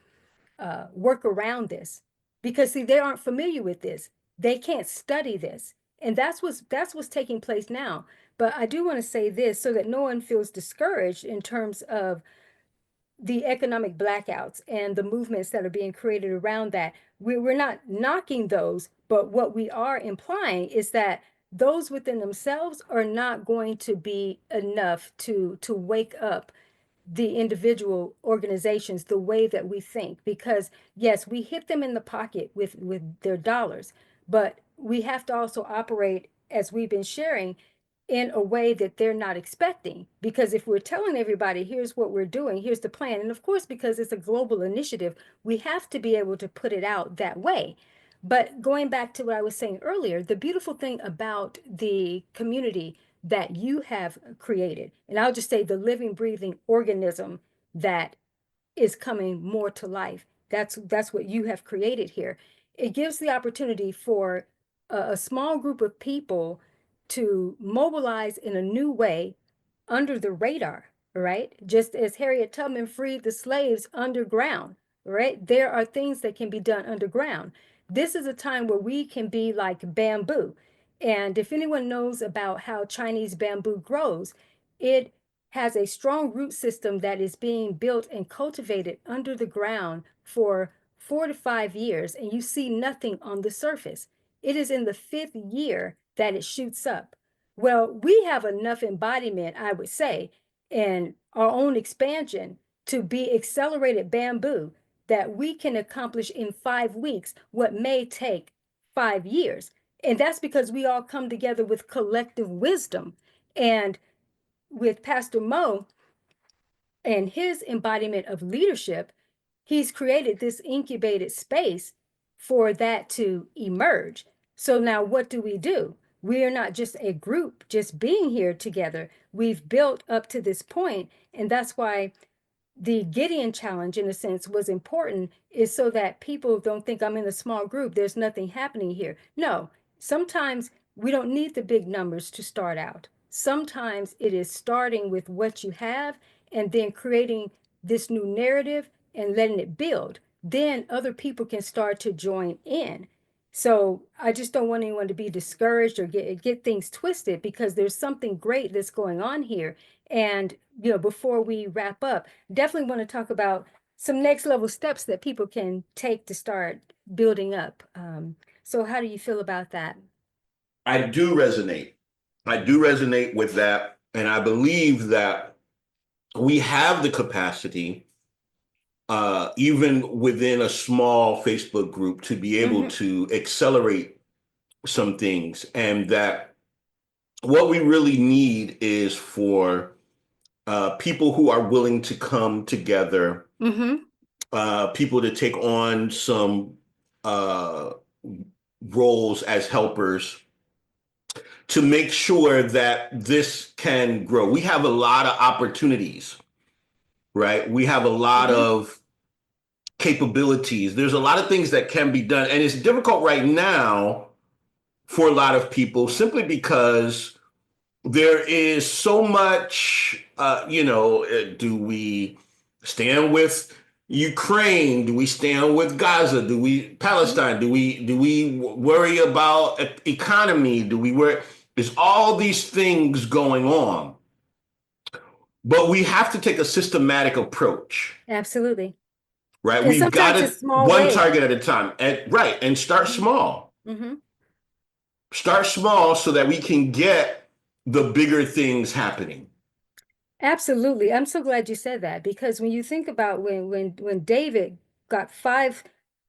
work around this, because see, they aren't familiar with this, they can't study this. And that's what's taking place now. But I do want to say this so that no one feels discouraged in terms of the economic blackouts and the movements that are being created around that. We're not knocking those, but what we are implying is that those within themselves are not going to be enough to wake up the individual organizations the way that we think. Because yes, we hit them in the pocket with their dollars, but we have to also operate, as we've been sharing, in a way that they're not expecting. Because if we're telling everybody, here's what we're doing, here's the plan, and of course, because it's a global initiative, we have to be able to put it out that way. But going back to what I was saying earlier, the beautiful thing about the community that you have created, and I'll just say the living, breathing organism that is coming more to life. That's what you have created here. It gives the opportunity for a small group of people to mobilize in a new way under the radar, right? Just as Harriet Tubman freed the slaves underground, right? There are things that can be done underground. This is a time where we can be like bamboo. And if anyone knows about how Chinese bamboo grows, it has a strong root system that is being built and cultivated under the ground for 4 to 5 years, and you see nothing on the surface. It is in the 5th year that it shoots up. Well, we have enough embodiment, I would say, in our own expansion to be accelerated bamboo, that we can accomplish in 5 weeks what may take 5 years. And that's because we all come together with collective wisdom. And with Pastor Mo and his embodiment of leadership, he's created this incubated space for that to emerge. So now what do? We are not just a group just being here together. We've built up to this point, and that's why the Gideon challenge, in a sense, was important, is so that people don't think I'm in a small group, there's nothing happening here. No, sometimes we don't need the big numbers to start out. Sometimes it is starting with what you have and then creating this new narrative and letting it build. Then other people can start to join in. So I just don't want anyone to be discouraged or get things twisted, because there's something great that's going on here. And before we wrap up, definitely want to talk about some next level steps that people can take to start building up. So how do you feel about that? I do resonate. I do resonate with that. And I believe that we have the capacity, even within a small Facebook group, to be able to accelerate some things. And that what we really need is for people who are willing to come together, people to take on some uh, roles as helpers to make sure that this can grow. We have a lot of opportunities, right? We have a lot of capabilities. There's a lot of things that can be done. And it's difficult right now for a lot of people simply because there is so much, do we stand with Ukraine? Do we stand with Gaza? Do we Palestine? Do we worry about economy? Do we worry? There's all these things going on, but we have to take a systematic approach, Absolutely. right? And We've got sometimes to it's small one ways. target at a time, and start small. Start small so that we can get the bigger things happening. Absolutely. I'm so glad you said that because when you think about when David got five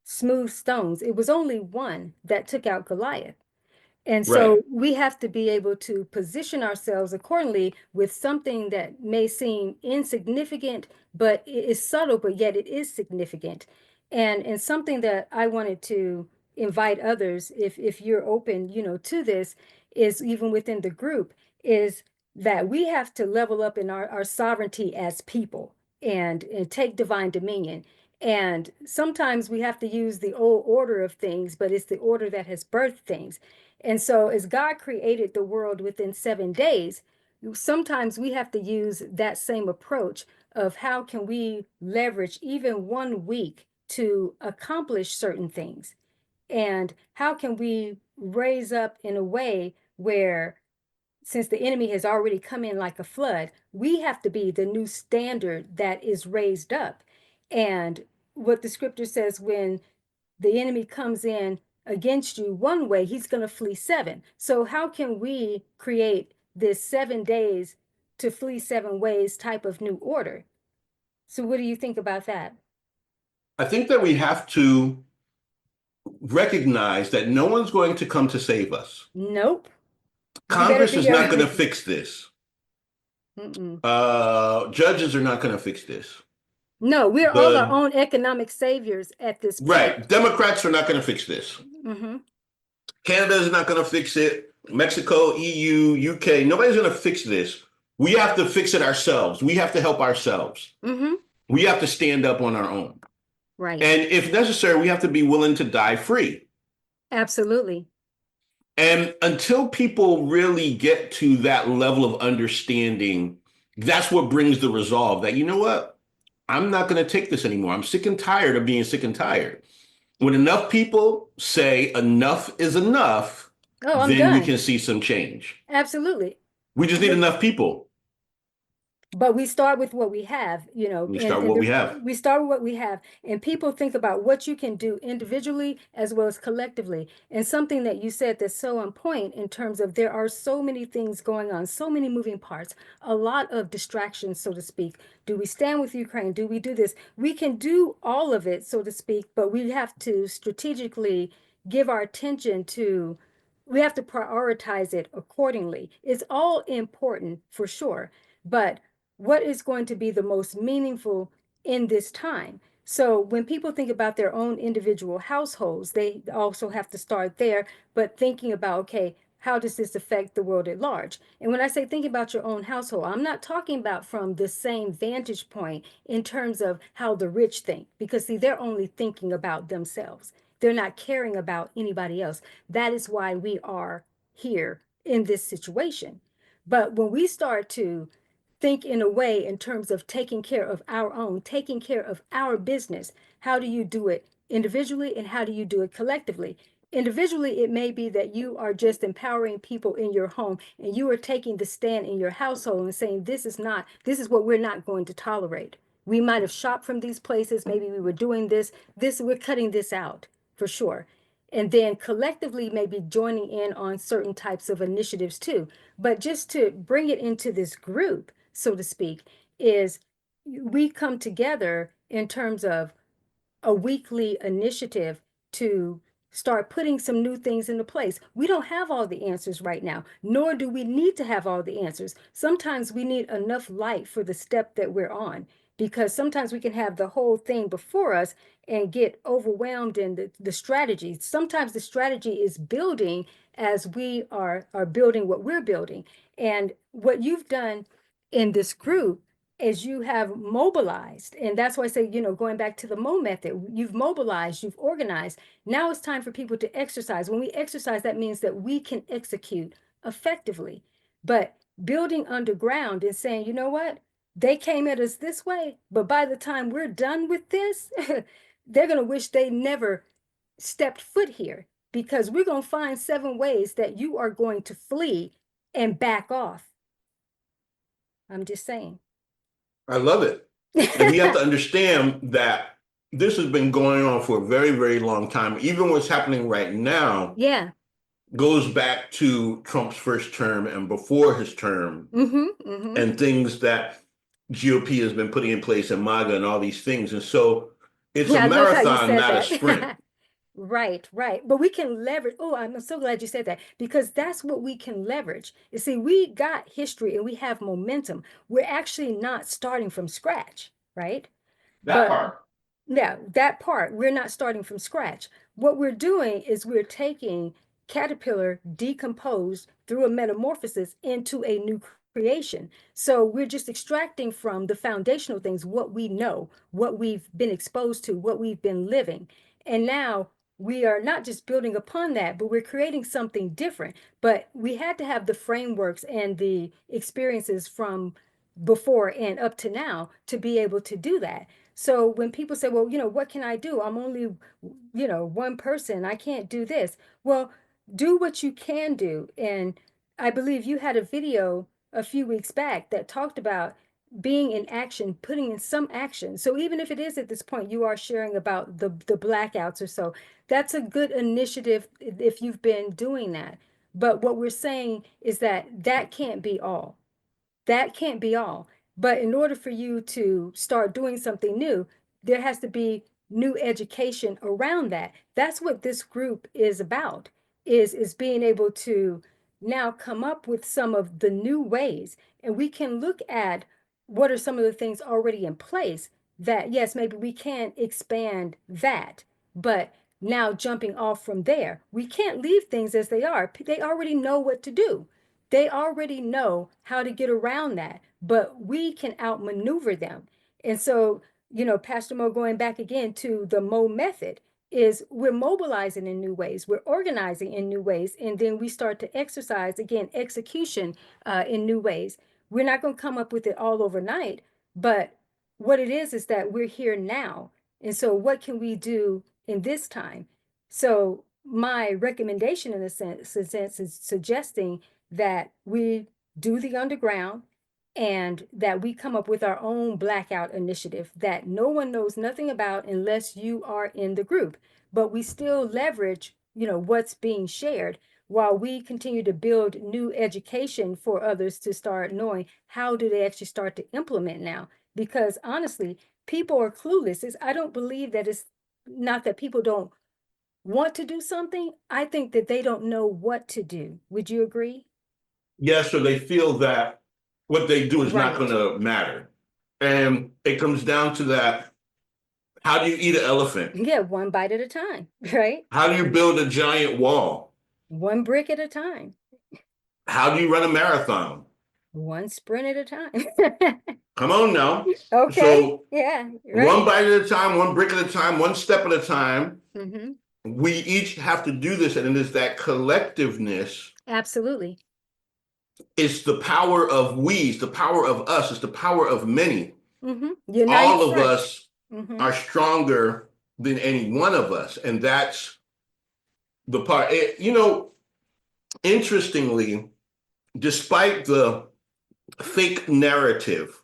smooth stones, it was only one that took out Goliath. And Right. so we have to be able to position ourselves accordingly with something that may seem insignificant, but it is subtle, but yet it is significant. And something that I wanted to invite others, if you're open, to this, is even within the group, is that we have to level up in our sovereignty as people and take divine dominion. And sometimes we have to use the old order of things, but it's the order that has birthed things. And so, as God created the world within 7 days, sometimes we have to use that same approach of how can we leverage even 1 week to accomplish certain things? And how can we raise up in a way where, since the enemy has already come in like a flood, we have to be the new standard that is raised up. And what the scripture says, when the enemy comes in against you one way, he's going to flee seven. So, how can we create this 7 days to flee 7 ways type of new order? So, what do you think about that? I think that we have to recognize that no one's going to come to save us. Nope. We better Congress be is not going to our. fix this. Mm-mm. Judges are not going to fix this. No, we're all our The own economic saviors at this point. right, Democrats are not going to fix this. Mm-hmm. Canada is not going to fix it. Mexico, EU, UK, nobody's going to fix this. We have to fix it ourselves. We have to help ourselves. Mm-hmm. We have to stand up on our own. Right. And if necessary, we have to be willing to die free. Absolutely. And until people really get to that level of understanding, that's what brings the resolve that, you know what? I'm not going to take this anymore. I'm sick and tired of being sick and tired. When enough people say enough is enough, Oh, I'm then we done. can see some change. Absolutely. We just need enough people. But we start with what we have, We and, start and what we have. we start with what we have. And people think about what you can do individually as well as collectively. And something that you said that's so on point in terms of there are so many things going on, so many moving parts, a lot of distractions, so to speak. Do we stand with Ukraine? Do we do this? We can do all of it, so to speak, but we have to strategically give our attention to, we have to prioritize it accordingly. It's all important for sure, but what is going to be the most meaningful in this time? So when people think about their own individual households, they also have to start there, but thinking about, okay, how does this affect the world at large? And when I say think about your own household, I'm not talking about from the same vantage point in terms of how the rich think, because see, they're only thinking about themselves. They're not caring about anybody else. That is why we are here in this situation. But when we start to think in a way in terms of taking care of our own, taking care of our business. How do you do it individually and how do you do it collectively? Individually, it may be that you are just empowering people in your home and you are taking the stand in your household and saying, this is what we're not going to tolerate. We might have shopped from these places. Maybe we were doing this, we're cutting this out for sure. And then collectively, maybe joining in on certain types of initiatives too. But just to bring it into this group, so to speak, is we come together in terms of a weekly initiative to start putting some new things into place. We don't have all the answers right now, nor do we need to have all the answers. Sometimes we need enough light for the step that we're on, because sometimes we can have the whole thing before us and get overwhelmed in the strategy. Sometimes the strategy is building as we are building what we're building. And what you've done in this group as you have mobilized, and that's why I say, going back to the Mo method, you've mobilized, you've organized. Now it's time for people to exercise. When we exercise, that means that we can execute effectively. But building underground and saying, you know what? They came at us this way, but by the time we're done with this, they're going to wish they never stepped foot here, because we're going to find 7 ways that you are going to flee and back off. I'm just saying. I love it. And we have to understand that this has been going on for a very, very long time. Even what's happening right now Yeah. goes back to Trump's first term and before his term, Mm-hmm. Mm-hmm. and things that GOP has been putting in place and MAGA and all these things. And so it's a Yeah, I love how you marathon, said not a sprint. that. Right, right. But we can leverage. Oh, I'm so glad you said that because that's what we can leverage. You see, we got history and we have momentum. We're actually not starting from scratch, right? That But part. yeah, that part, we're not starting from scratch. What we're doing is we're taking caterpillar decomposed through a metamorphosis into a new creation. So we're just extracting from the foundational things what we know, what we've been exposed to, what we've been living. And now we are not just building upon that, but we're creating something different. But we had to have the frameworks and the experiences from before and up to now to be able to do that. So when people say, well, what can I do? I'm only, one person. I can't do this. Well, do what you can do. And I believe you had a video a few weeks back that talked about being in action, putting in some action. So even if it is at this point, you are sharing about the blackouts or so, that's a good initiative if you've been doing that. But what we're saying is that that can't be all. That can't be all. But in order for you to start doing something new, there has to be new education around that. That's what this group is about, is being able to now come up with some of the new ways. And we can look at what are some of the things already in place that, yes, maybe we can expand that, but now jumping off from there, we can't leave things as they are. They already know what to do. They already know how to get around that, but we can outmaneuver them. And so, Pastor Mo, going back again to the Mo method, is we're mobilizing in new ways, we're organizing in new ways, and then we start to exercise again, execution in new ways. We're not going to come up with it all overnight, but what it is that we're here now. And so, what can we do in this time? So, my recommendation in a sense is suggesting that we do the underground and that we come up with our own blackout initiative that no one knows nothing about unless you are in the group. But we still leverage, what's being shared while we continue to build new education for others to start knowing how do they actually start to implement now. Because honestly, people are clueless. I don't believe that it's not that people don't want to do something. I think that they don't know what to do. Would you agree? Yes, so they feel that what they do is not going Right. to matter. And it comes down to that. How do you eat an elephant? Yeah, one bite at a time, right? How do you build a giant wall? One brick at a time, How do you run a marathon? one sprint at a time. Come on now. Okay, So yeah, one right. bite at a time, one brick at a time, one step at a time. Mm-hmm. We each have to do this, and it is that collectiveness. Absolutely. It's the power of we, it's the power of us, it's the power of many. Mm-hmm. United All of front. us Mm-hmm. are stronger than any one of us, and that's the part. Interestingly, despite the fake narrative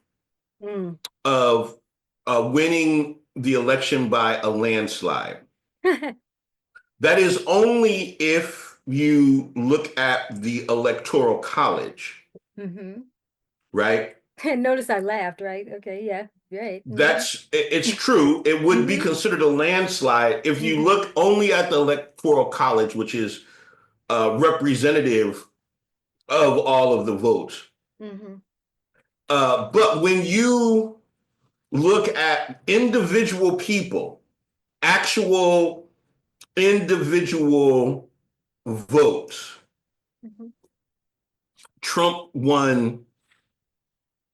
Mm. of winning the election by a landslide, that is only if you look at the electoral college, Mm-hmm. right? And notice I laughed, right? Okay, yeah, right. Mm-hmm. It's true. It would be Mm-hmm. considered a landslide if you Mm-hmm. look only at the electoral college, which is representative of all of the votes. Mm-hmm. But when you look at individual people, actual individual votes, Mm-hmm. Trump won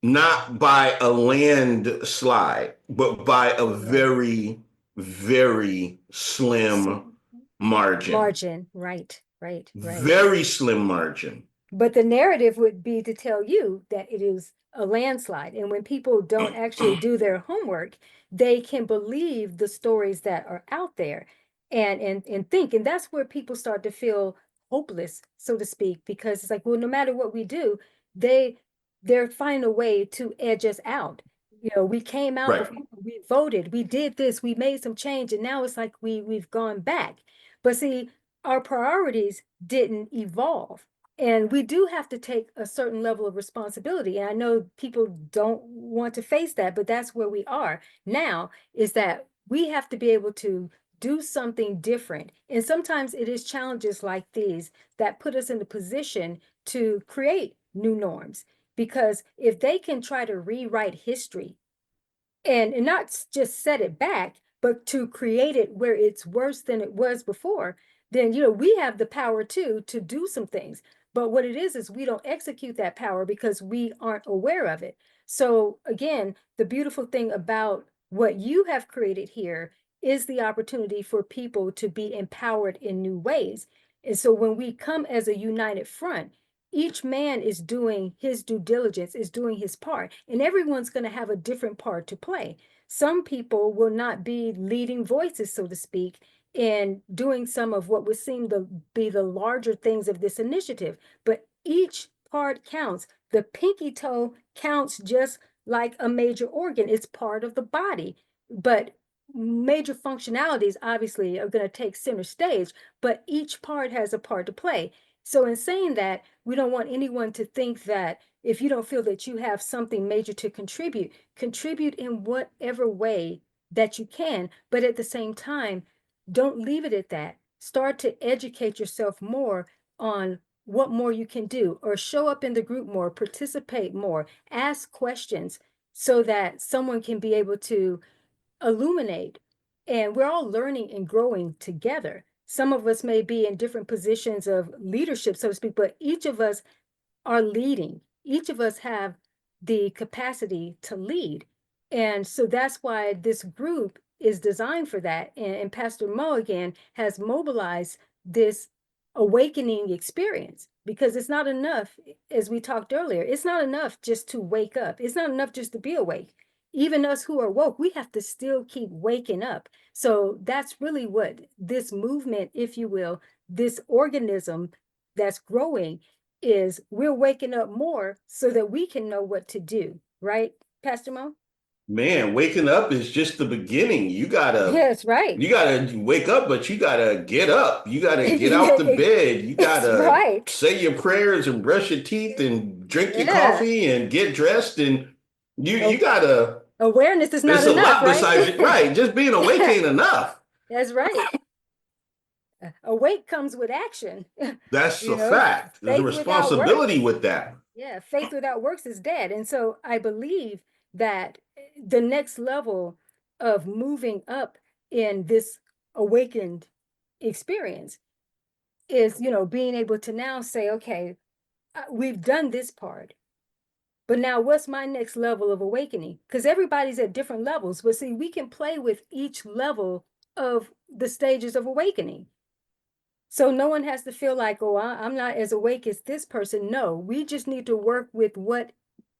not by a landslide, but by a Right. very, very slim margin. Margin, right, right, right. Very slim margin. But the narrative would be to tell you that it is a landslide. And when people don't actually do their homework, they can believe the stories that are out there and think. And that's where people start to feel hopeless, so to speak, because it's like, well, no matter what we do, they they're finding a way to edge us out. We came out Right. before, we voted, we did this, we made some change, and now it's like we've gone back. But see, our priorities didn't evolve. And we do have to take a certain level of responsibility. And I know people don't want to face that, but that's where we are now, is that we have to be able to do something different. And sometimes it is challenges like these that put us in the position to create new norms. Because if they can try to rewrite history and not just set it back, but to create it where it's worse than it was before, then we have the power too to do some things. But what it is we don't execute that power because we aren't aware of it. So again, the beautiful thing about what you have created here is the opportunity for people to be empowered in new ways. And so when we come as a united front, each man is doing his due diligence, is doing his part, and everyone's going to have a different part to play. Some people will not be leading voices, so to speak, in doing some of what would seem to be the larger things of this initiative, but each part counts. The pinky toe counts just like a major organ. It's part of the body, but major functionalities obviously are going to take center stage, but each part has a part to play. So in saying that, we don't want anyone to think that if you don't feel that you have something major to contribute in whatever way that you can. But at the same time, don't leave it at that. Start to educate yourself more on what more you can do, or show up in the group more, participate more, ask questions so that someone can be able to illuminate. And we're all learning and growing together. Some of us may be in different positions of leadership, so to speak, but each of us are leading. Each of us have the capacity to lead. And so that's why this group is designed for that. And Pastor Mo again has mobilized this awakening experience, because it's not enough, as we talked earlier, it's not enough just to wake up. It's not enough just to be awake. Even us who are woke, we have to still keep waking up. So that's really what this movement, if you will, this organism that's growing, is we're waking up more so that we can know what to do, right, Pastor Mo? Man, waking up is just the beginning. Yes, right. You gotta wake up, but you gotta get up. You gotta get out Yeah, the bed. You it's gotta right. say your prayers and brush your teeth and drink your Yeah. coffee and get dressed, and you Oh, gotta. awareness is not It's a enough, lot right? besides it, right? Just being awake ain't enough. That's right. Awake comes with action. That's You a know, fact. There's a faith without works. responsibility with that. Yeah, faith without works is dead. And so I believe that the next level of moving up in this awakened experience is, being able to now say, okay, we've done this part, but now what's my next level of awakening? Because everybody's at different levels. But see, we can play with each level of the stages of awakening. So no one has to feel like, oh, I'm not as awake as this person. No, we just need to work with what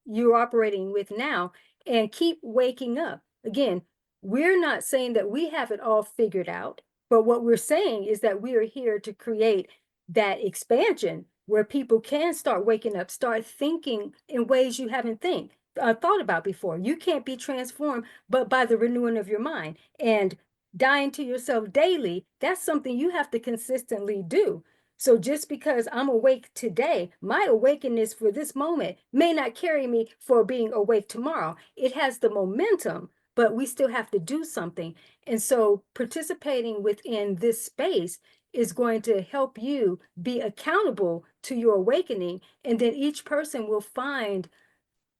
you're operating with now and keep waking up. Again, we're not saying that we have it all figured out, but what we're saying is that we are here to create that expansion where people can start waking up, start thinking in ways you haven't thought about before. You can't be transformed but by the renewing of your mind. And dying to yourself daily, that's something you have to consistently do. So just because I'm awake today, my awakeness for this moment may not carry me for being awake tomorrow. It has the momentum, but we still have to do something. And so participating within this space is going to help you be accountable to your awakening. And then each person will find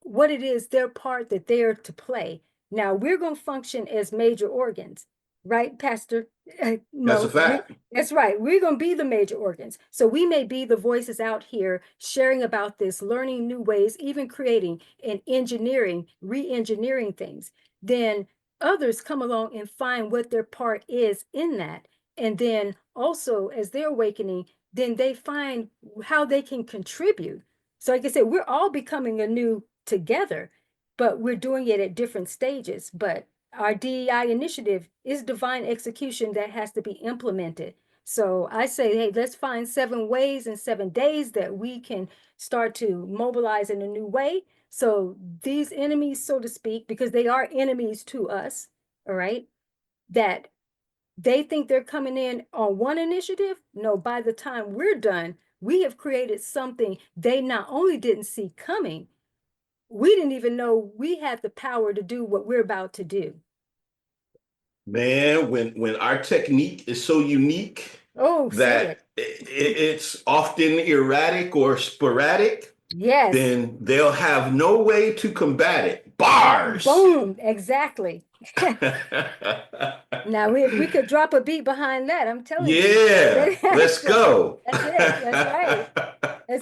what it is, their part that they're to play. Now we're going to function as major organs, right, Pastor That's a Mo? fact. That's right. We're going to be the major organs. So we may be the voices out here sharing about this, learning new ways, even creating and engineering, re-engineering things. Then others come along and find what their part is in that. And then also as they're awakening, then they find how they can contribute. So like I said, we're all becoming anew together, but we're doing it at different stages. But our DEI initiative is divine execution that has to be implemented. So I say, hey, let's find 7 ways and 7 days that we can start to mobilize in a new way. So these enemies, so to speak, because they are enemies to us, all right, that they think they're coming in on one initiative. No, by the time we're done, we have created something they not only didn't see coming, we didn't even know we had the power to do what we're about to do. Man, when our technique is so unique Oh, say it. that it's often erratic or sporadic, Yes. then they'll have no way to combat it. Bars. Boom. Exactly. Now, if we could drop a beat behind that, I'm telling you, Yeah, let's that's go. it. That's right. As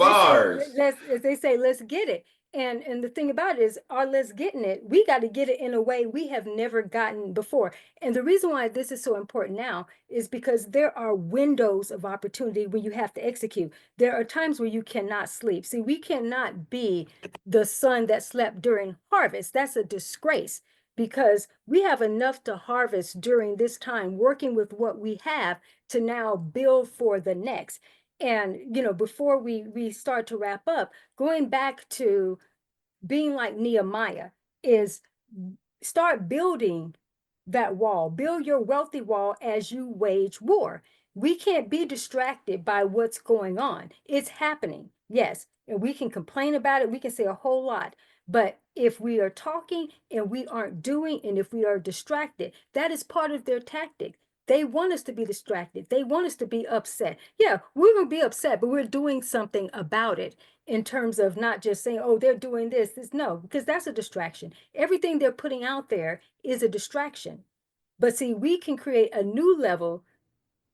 they say, Bars. let's get it. And the thing about it is, our let's getting it, we got to get it in a way we have never gotten before. And the reason why this is so important now is because there are windows of opportunity where you have to execute. There are times where you cannot sleep. See, we cannot be the son that slept during harvest. That's a disgrace, because we have enough to harvest during this time, working with what we have to now build for the next. And, before we start to wrap up, going back to being like Nehemiah is start building that wall, build your wealthy wall as you wage war. We can't be distracted by what's going on. It's happening, yes, and we can complain about it, we can say a whole lot, but if we are talking and we aren't doing, and if we are distracted, that is part of their tactic. They want us to be distracted, they want us to be upset. Yeah, we're going to be upset, but we're doing something about it, in terms of not just saying, oh, they're doing this. No, because that's a distraction. Everything they're putting out there is a distraction. But see, we can create a new level.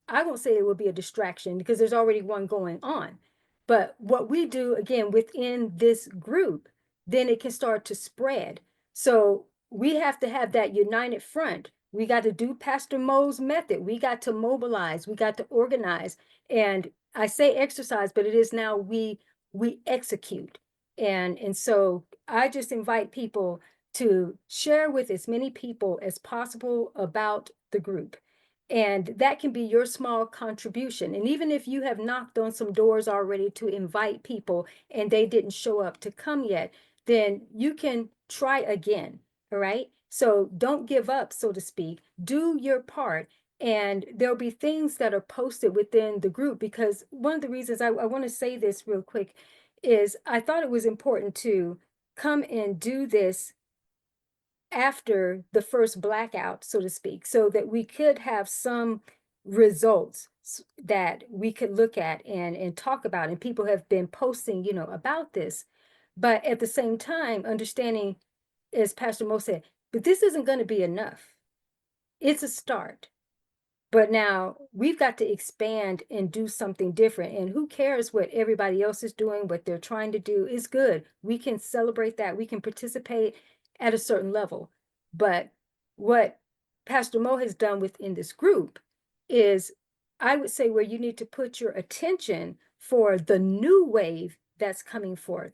I won't say it will be a distraction because there's already one going on. But what we do, again, within this group, then it can start to spread. So we have to have that united front. We got to do Pastor Mo's method. We got to mobilize. We got to organize. And I say exercise, but it is now we execute. And so I just invite people to share with as many people as possible about the group. And that can be your small contribution. And even if you have knocked on some doors already to invite people and they didn't show up to come yet, then you can try again. All right. So don't give up, so to speak. Do your part. And there'll be things that are posted within the group, because one of the reasons I want to say this real quick is I thought it was important to come and do this after the first blackout, so to speak, so that we could have some results that we could look at and talk about. And people have been posting, about this. But at the same time, understanding, as Pastor Mo said, but this isn't going to be enough. It's a start. But now we've got to expand and do something different. And who cares what everybody else is doing, what they're trying to do is good. We can celebrate that. We can participate at a certain level. But what Pastor Mo has done within this group is, I would say, where you need to put your attention for the new wave that's coming forth,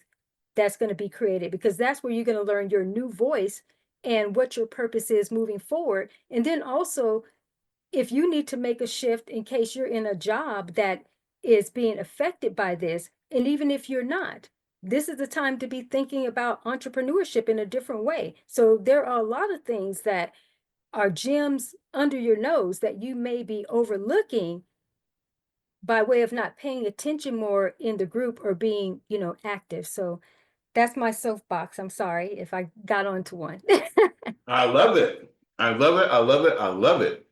that's going to be created, because that's where you're going to learn your new voice and what your purpose is moving forward. And then also, if you need to make a shift in case you're in a job that is being affected by this, and even if you're not, this is the time to be thinking about entrepreneurship in a different way. So there are a lot of things that are gems under your nose that you may be overlooking by way of not paying attention more in the group or being, active. So that's my soapbox. I'm sorry if I got onto one. I love it. I love it. I love it. I love it.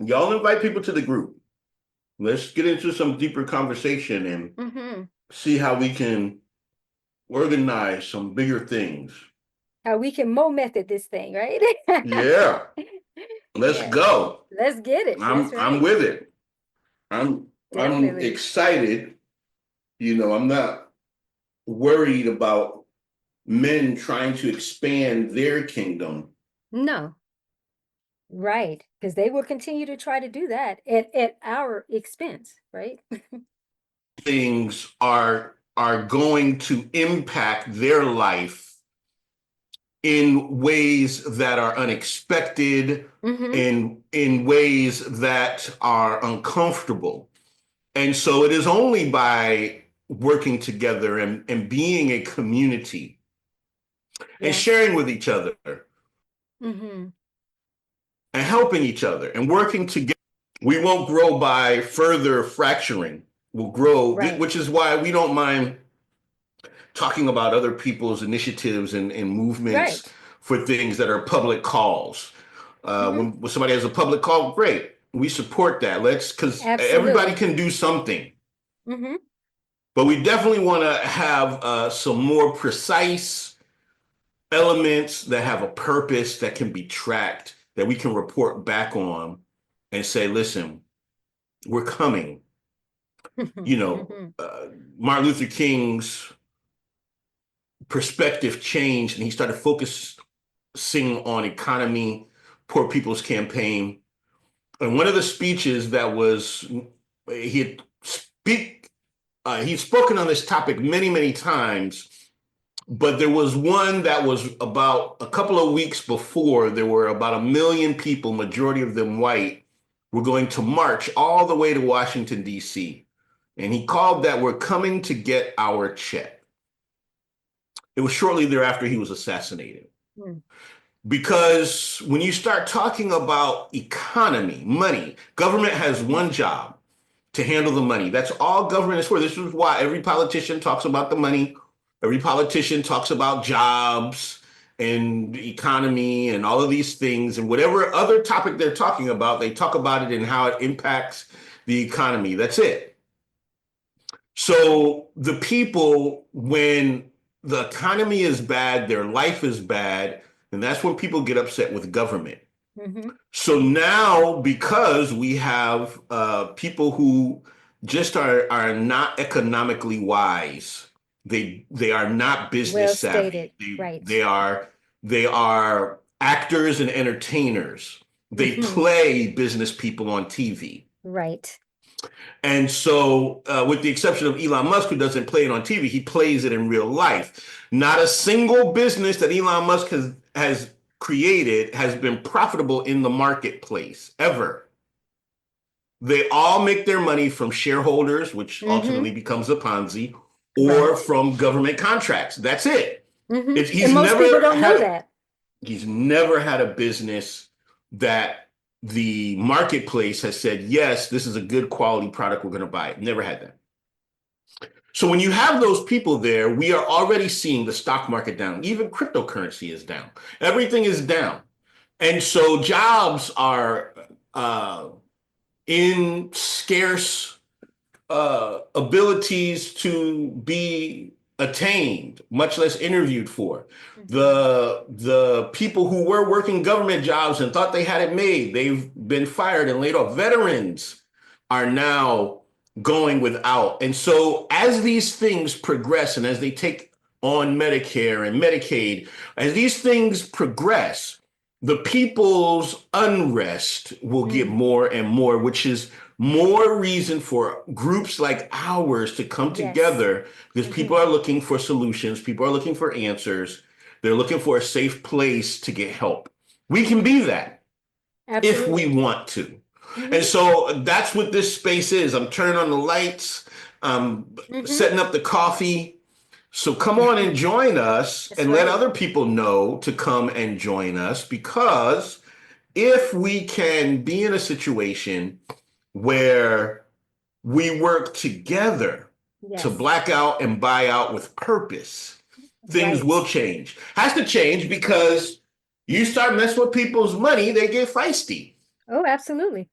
Y'all invite people to the group. Let's get into some deeper conversation and see how we can organize some bigger things. How we can Mo method this thing, right? Yeah. Let's Yeah. go. Let's get it. That's I'm right. with it. I'm Definitely. excited. I'm not worried about men trying to expand their kingdom. No, right. Because they will continue to try to do that at our expense, right? Things are going to impact their life in ways that are unexpected, in ways that are uncomfortable. And so it is only by working together and being a community and Yes. sharing with each other and helping each other and working together, we won't grow by further fracturing. will grow, Right. which is why we don't mind talking about other people's initiatives and Right. movements for things that are public calls. Hmm. When somebody has a public call, great. We support that. Because everybody Absolutely. can do something. Hmm. But we definitely want to have some more precise elements that have a purpose that can be tracked, that we can report back on and say, listen, we're coming. You know, Hmm. Martin Luther King's perspective changed and he started focusing on economy, poor people's campaign. And one of the speeches that was, he had he'd spoken on this topic many, many times. But there was one that was about a couple of weeks before, there were about 1 million people, majority of them white, were going to march all the way to Washington, D.C. And he called that "We're coming to get our check." It was shortly thereafter he was assassinated. Because when you start talking about economy, money, government has one job: to handle the money. That's all government is for. This is why every politician talks about the money. Every politician talks about jobs and economy and all of these things. And whatever other topic they're talking about, they talk about it and how it impacts the economy. That's it. So the people, when the economy is bad, their life is bad, and that's when people get upset with government. Hmm. So now, because we have people who just are not economically wise, they are not Well business stated. savvy. Right. They are actors and entertainers. They Hmm. play business people on TV. Right. And so, with the exception of Elon Musk, who doesn't play it on TV, he plays it in real life. Not a single business that Elon Musk has created has been profitable in the marketplace ever. They all make their money from shareholders, which Hmm. ultimately becomes a Ponzi, or Right. from government contracts. That's it. Hmm. It's, And most people don't know that. he's never had a business that the marketplace has said, yes, this is a good quality product, we're going to buy it. Never had that. So when you have those people there, we are already seeing the stock market down. Even cryptocurrency is down. Everything is down. And so jobs are uh, in scarce abilities to be attained, much less interviewed for. Hmm. The people who were working government jobs and thought they had it made, they've been fired and laid off. Veterans are now going without. And so as these things progress and as they take on Medicare and Medicaid, as these things progress, the people's unrest will get Mm. more and more, which is more reason for groups like ours to come Yes. together because Hmm. people are looking for solutions, people are looking for answers, they're looking for a safe place to get help. We can Hmm. be that if we Absolutely. want to. And Hmm. so that's what this space is. I'm turning on the lights, I'm Hmm. setting up the coffee. So come on and join us That's and let right. other people know to come and join us, because if we can be in a situation where we work together to Yes. black out and buy out with purpose, things will Right. change. Has to change because you start messing with people's money, they get feisty. Oh, absolutely.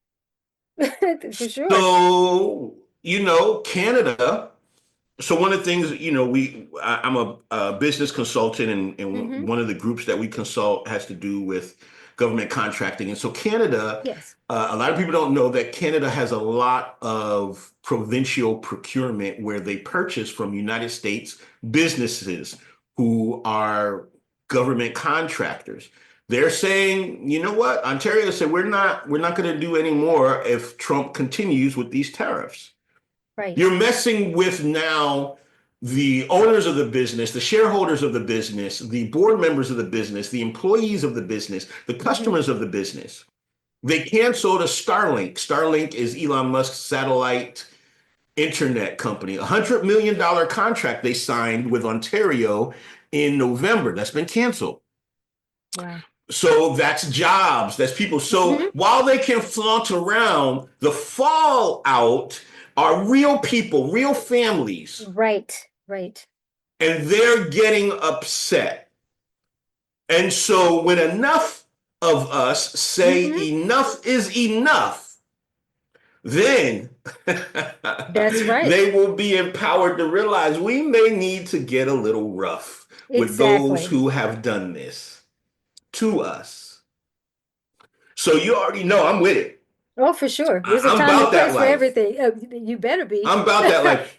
For sure. So, Canada. So one of the things, I'm a business consultant, and Hmm. one of the groups that we consult has to do with government contracting. And so Canada, Yes. a lot of people don't know that Canada has a lot of provincial procurement where they purchase from United States businesses who are government contractors. They're saying, you know what? Ontario said we're not going to do any more if Trump continues with these tariffs. You're Right. messing with now the owners of the business, the shareholders of the business, the board members of the business, the employees of the business, the Hmm. customers of the business. They canceled a Starlink. Starlink is Elon Musk's satellite internet company, $100 million contract they signed with Ontario in November. That's been canceled. Wow. So that's jobs, that's people. So Hmm. while they can flaunt around, the fallout are real people, real families, Right, right. and they're getting upset. And so when enough of us say Hmm. enough is enough, then That's right. they will be empowered to realize we may need to get a little rough with those Exactly. who have done this to us. So you already know I'm with it. Oh, for sure. There's a I'm time and about that place for life. everything. You better be. I'm about that life.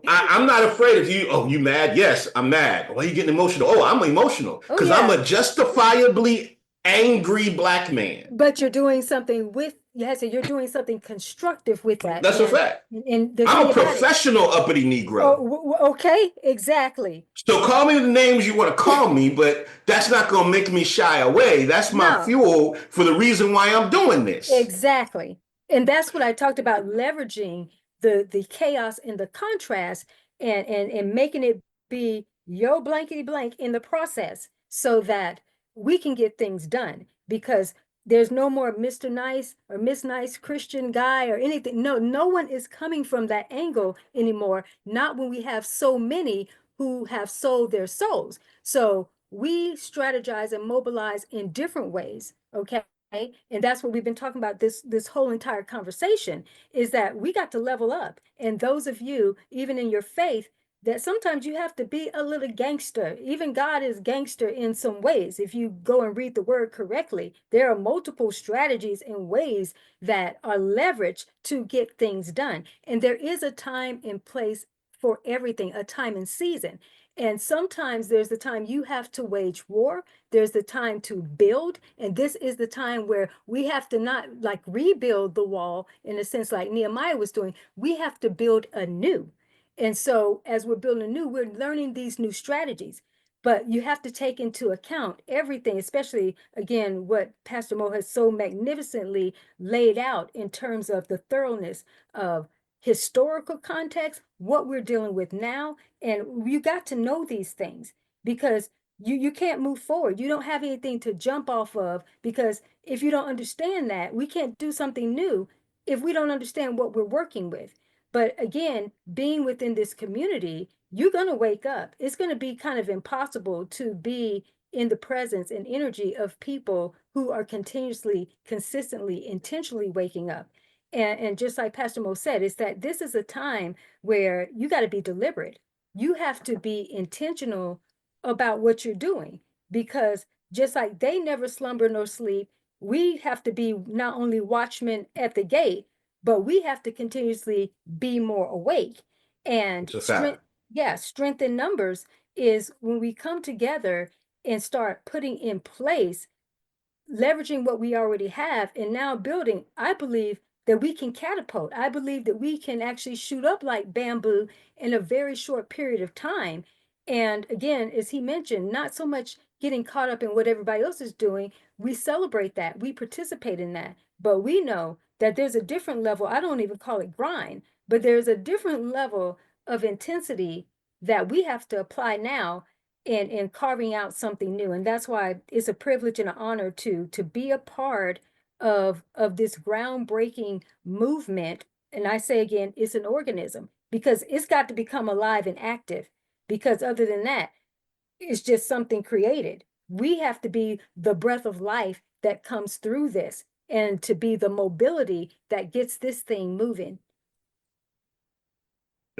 I'm not afraid of you. Oh, you mad? Yes, I'm mad. Why are you getting emotional? Oh, I'm emotional Oh, because I'm yeah. a justifiably angry black man. But you're doing something with, yes, you're doing something constructive with that. That's a fact. And the I'm thing a about it, professional uppity oh, Negro. okay, exactly. So call me the names you want to call me, but that's not going to make me shy away. That's my No, fuel for the reason why I'm doing this. exactly. And that's what I talked about, leveraging the chaos and the contrast, and making it be yo blankety blank in the process, so that we can get things done, because there's no more Mr. Nice or Miss Nice Christian guy or anything. No, no one is coming from that angle anymore. Not when we have so many who have sold their souls. So we strategize and mobilize in different ways. Okay. And that's what we've been talking about this whole entire conversation, is that we got to level up. And those of you, even in your faith, that sometimes you have to be a little gangster. Even God is gangster in some ways. If you go and read the word correctly, there are multiple strategies and ways that are leveraged to get things done. And there is a time and place for everything, a time and season. And sometimes there's the time you have to wage war. There's the time to build. And this is the time where we have to not like rebuild the wall in a sense like Nehemiah was doing. We have to build anew. And so as we're building anew, we're learning these new strategies. But you have to take into account everything, especially again, what Pastor Mo has so magnificently laid out in terms of the thoroughness of historical context, what we're dealing with now. And you got to know these things, because you can't move forward. You don't have anything to jump off of, because if you don't understand that, we can't do something new if we don't understand what we're working with. But again, being within this community, you're going to wake up. It's going to be kind of impossible to be in the presence and energy of people who are continuously, consistently, intentionally waking up. And just like Pastor Mo said, is that this is a time where you got to be deliberate. You have to be intentional about what you're doing, because just like they never slumber nor sleep, we have to be not only watchmen at the gate, but we have to continuously be more awake. And It's a strength, fact. yeah, strength in numbers is when we come together and start putting in place, leveraging what we already have and now building. I believe that we can catapult. I believe that we can actually shoot up like bamboo in a very short period of time. And again, as he mentioned, not so much getting caught up in what everybody else is doing. We celebrate that, we participate in that, but we know that there's a different level. I don't even call it grind, but there's a different level of intensity that we have to apply now in carving out something new. And that's why it's a privilege and an honor to be a part of this groundbreaking movement. And I say again, it's an organism, because it's got to become alive and active, because other than that, it's just something created. We have to be the breath of life that comes through this, and to be the mobility that gets this thing moving.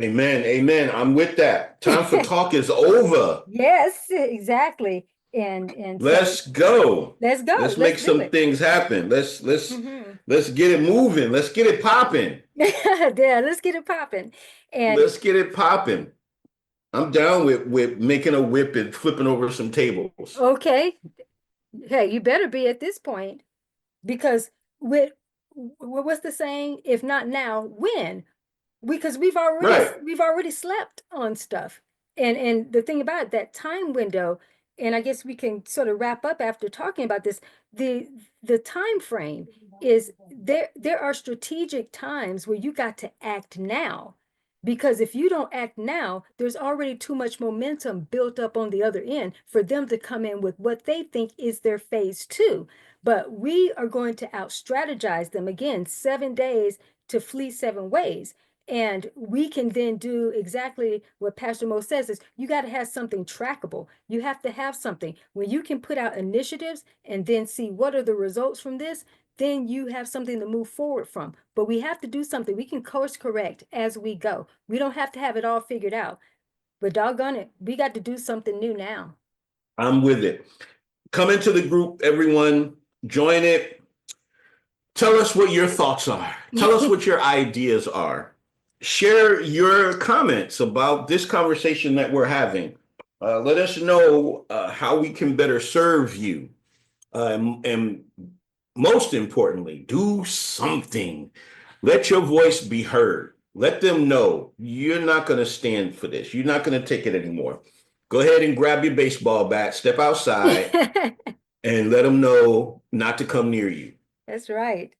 Amen. Amen. I'm with that. Time for talk is over. Yes, exactly. And so Let's go. let's go. Let's Let's make do some it. things happen. Let's let's Mhm. let's get it moving. Let's get it popping. Yeah, let's get it popping. And Let's get it popping. I'm down with making a whip and flipping over some tables. okay, hey, you better be at this point, because with what's the saying? If not now, when? Because Right. we've already slept on stuff. And the thing about it, that time window, and I guess we can sort of wrap up after talking about this, the the time frame is there are strategic times where you got to act now. Because if you don't act now, there's already too much momentum built up on the other end for them to come in with what they think is their phase two. But we are going to out strategize them again, 7 days to flee 7 ways. And we can then do exactly what Pastor Mo says is you got to have something trackable. You have to have something when you can put out initiatives and then see what are the results from this, then you have something to move forward from. But we have to do something. We can course correct as we go. We don't have to have it all figured out. But doggone it, we got to do something new now. I'm with it. Come into the group, everyone. Join it. Tell us what your thoughts are. Tell us what your ideas are. Share your comments about this conversation that we're having. Let us know how we can better serve you. And most importantly, do something. Let your voice be heard. Let them know you're not going to stand for this. You're not going to take it anymore. Go ahead and grab your baseball bat, step outside, and let them know not to come near you. That's right.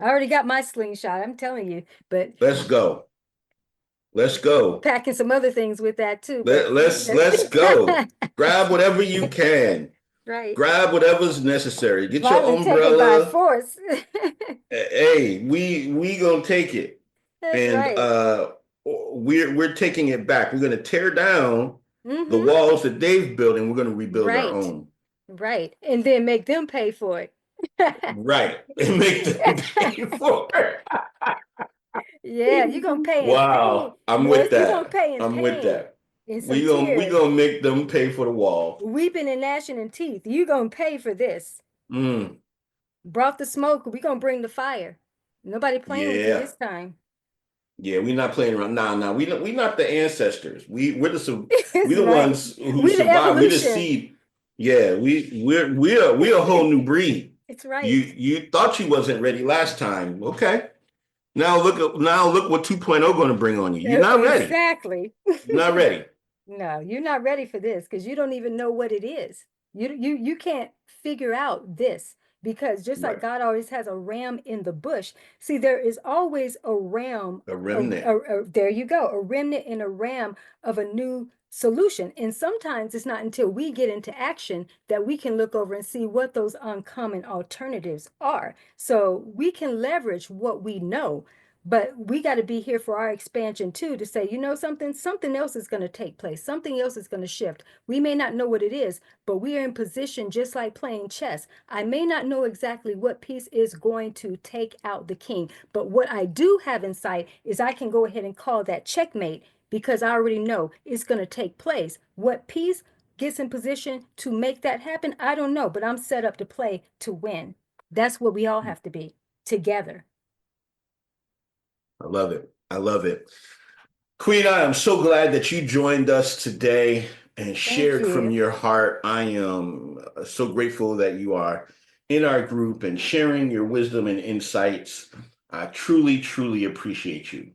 I already got my slingshot, I'm telling you, but Let's go. Let's go. packing some other things with that too. Let's go. Grab whatever you can. Right. Grab whatever's necessary. Get your Finally take it by umbrella. force. Hey, we gonna take it. That's And right. we're taking it back. We're gonna tear down the Mm-hmm. walls that they've built, and we're gonna rebuild our Right. own. Right. And then make them pay for it. Right. And make them pay for it. Yeah, you're gonna pay in pain, Wow. I'm with Maurice. You're gonna that. pay in I'm with pain, that. in some We tears, gonna make them pay for the wall. weeping and gnashing of teeth. You're gonna pay for this. Mm, Brought the smoke, we're gonna bring the fire. Nobody playing with you yeah. this time. Yeah, we're not playing around. Nah, we not the ancestors. We That's the right. ones who We the survived. We're the evolution. seed. Yeah, we're a whole new breed. It's You right. you thought you wasn't ready last time. Okay. Now look what 2.0 going to bring on you. You're not ready. Exactly. You're not ready. No, you're not ready for this because you don't even know what it is. You can't figure out this because just like Right. God always has a ram in the bush. See, there is always a ram, A remnant. there you go, a remnant and a ram of a new solution. And sometimes it's not until we get into action that we can look over and see what those uncommon alternatives are. So we can leverage what we know, but we got to be here for our expansion too, to say, you know, something else is going to take place. Something else is going to shift. We may not know what it is, but we are in position just like playing chess. I may not know exactly what piece is going to take out the king, but what I do have in sight is I can go ahead and call that checkmate because I already know it's going to take place. What piece gets in position to make that happen? I don't know, but I'm set up to play to win. That's what we all have to be together. I love it. I love it. Queen, I am so glad that you joined us today and Thank shared from you. your heart. I am so grateful that you are in our group and sharing your wisdom and insights. I truly, truly appreciate you.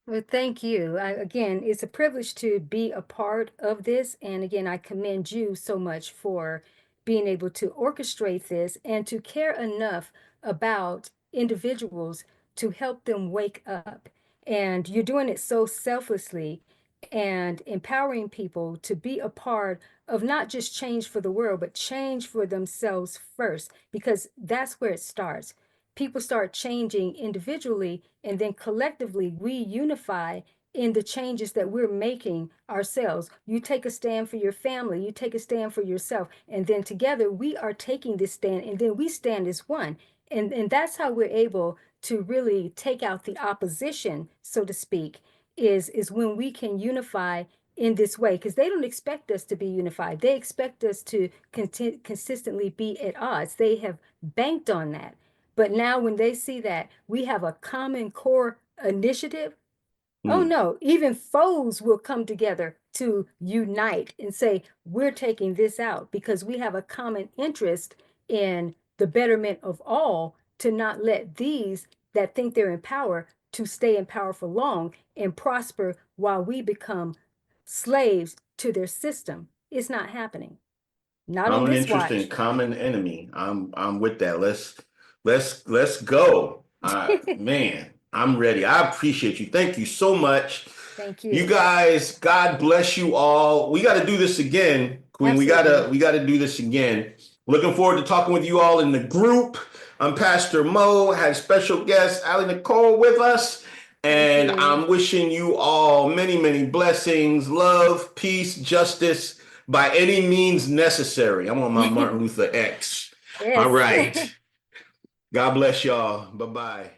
Well, thank you. Again, it's a privilege to be a part of this. And again, I commend you so much for being able to orchestrate this and to care enough about individuals to help them wake up. And you're doing it so selflessly and empowering people to be a part of not just change for the world, but change for themselves first, because that's where it starts. People start changing individually, and then collectively we unify in the changes that we're making ourselves. You take a stand for your family, you take a stand for yourself, and then together we are taking this stand, and then we stand as one. And that's how we're able to really take out the opposition, so to speak, is when we can unify in this way, because they don't expect us to be unified. They expect us to consistently be at odds. They have banked on that. But now when they see that we have a common core initiative, oh Hmm. no, even foes will come together to unite and say, we're taking this out because we have a common interest in the betterment of all, to not let these that think they're in power to stay in power for long and prosper while we become slaves to their system. It's not happening. Not on Common this interest and watch. common enemy. I'm with that. Let's go. Man, I'm ready. I appreciate you. Thank you so much. Thank You you. guys, God bless you all. We got to do this again, Queen. Absolutely. We gotta do this again. Looking forward to talking with you all in the group. I'm Pastor Mo. Had special guest Ali Nicole with us. Thank And you. I'm wishing you all many, many blessings, love, peace, justice by any means necessary. I'm on my Martin Luther X. All Yes. right. God bless y'all. Bye-bye.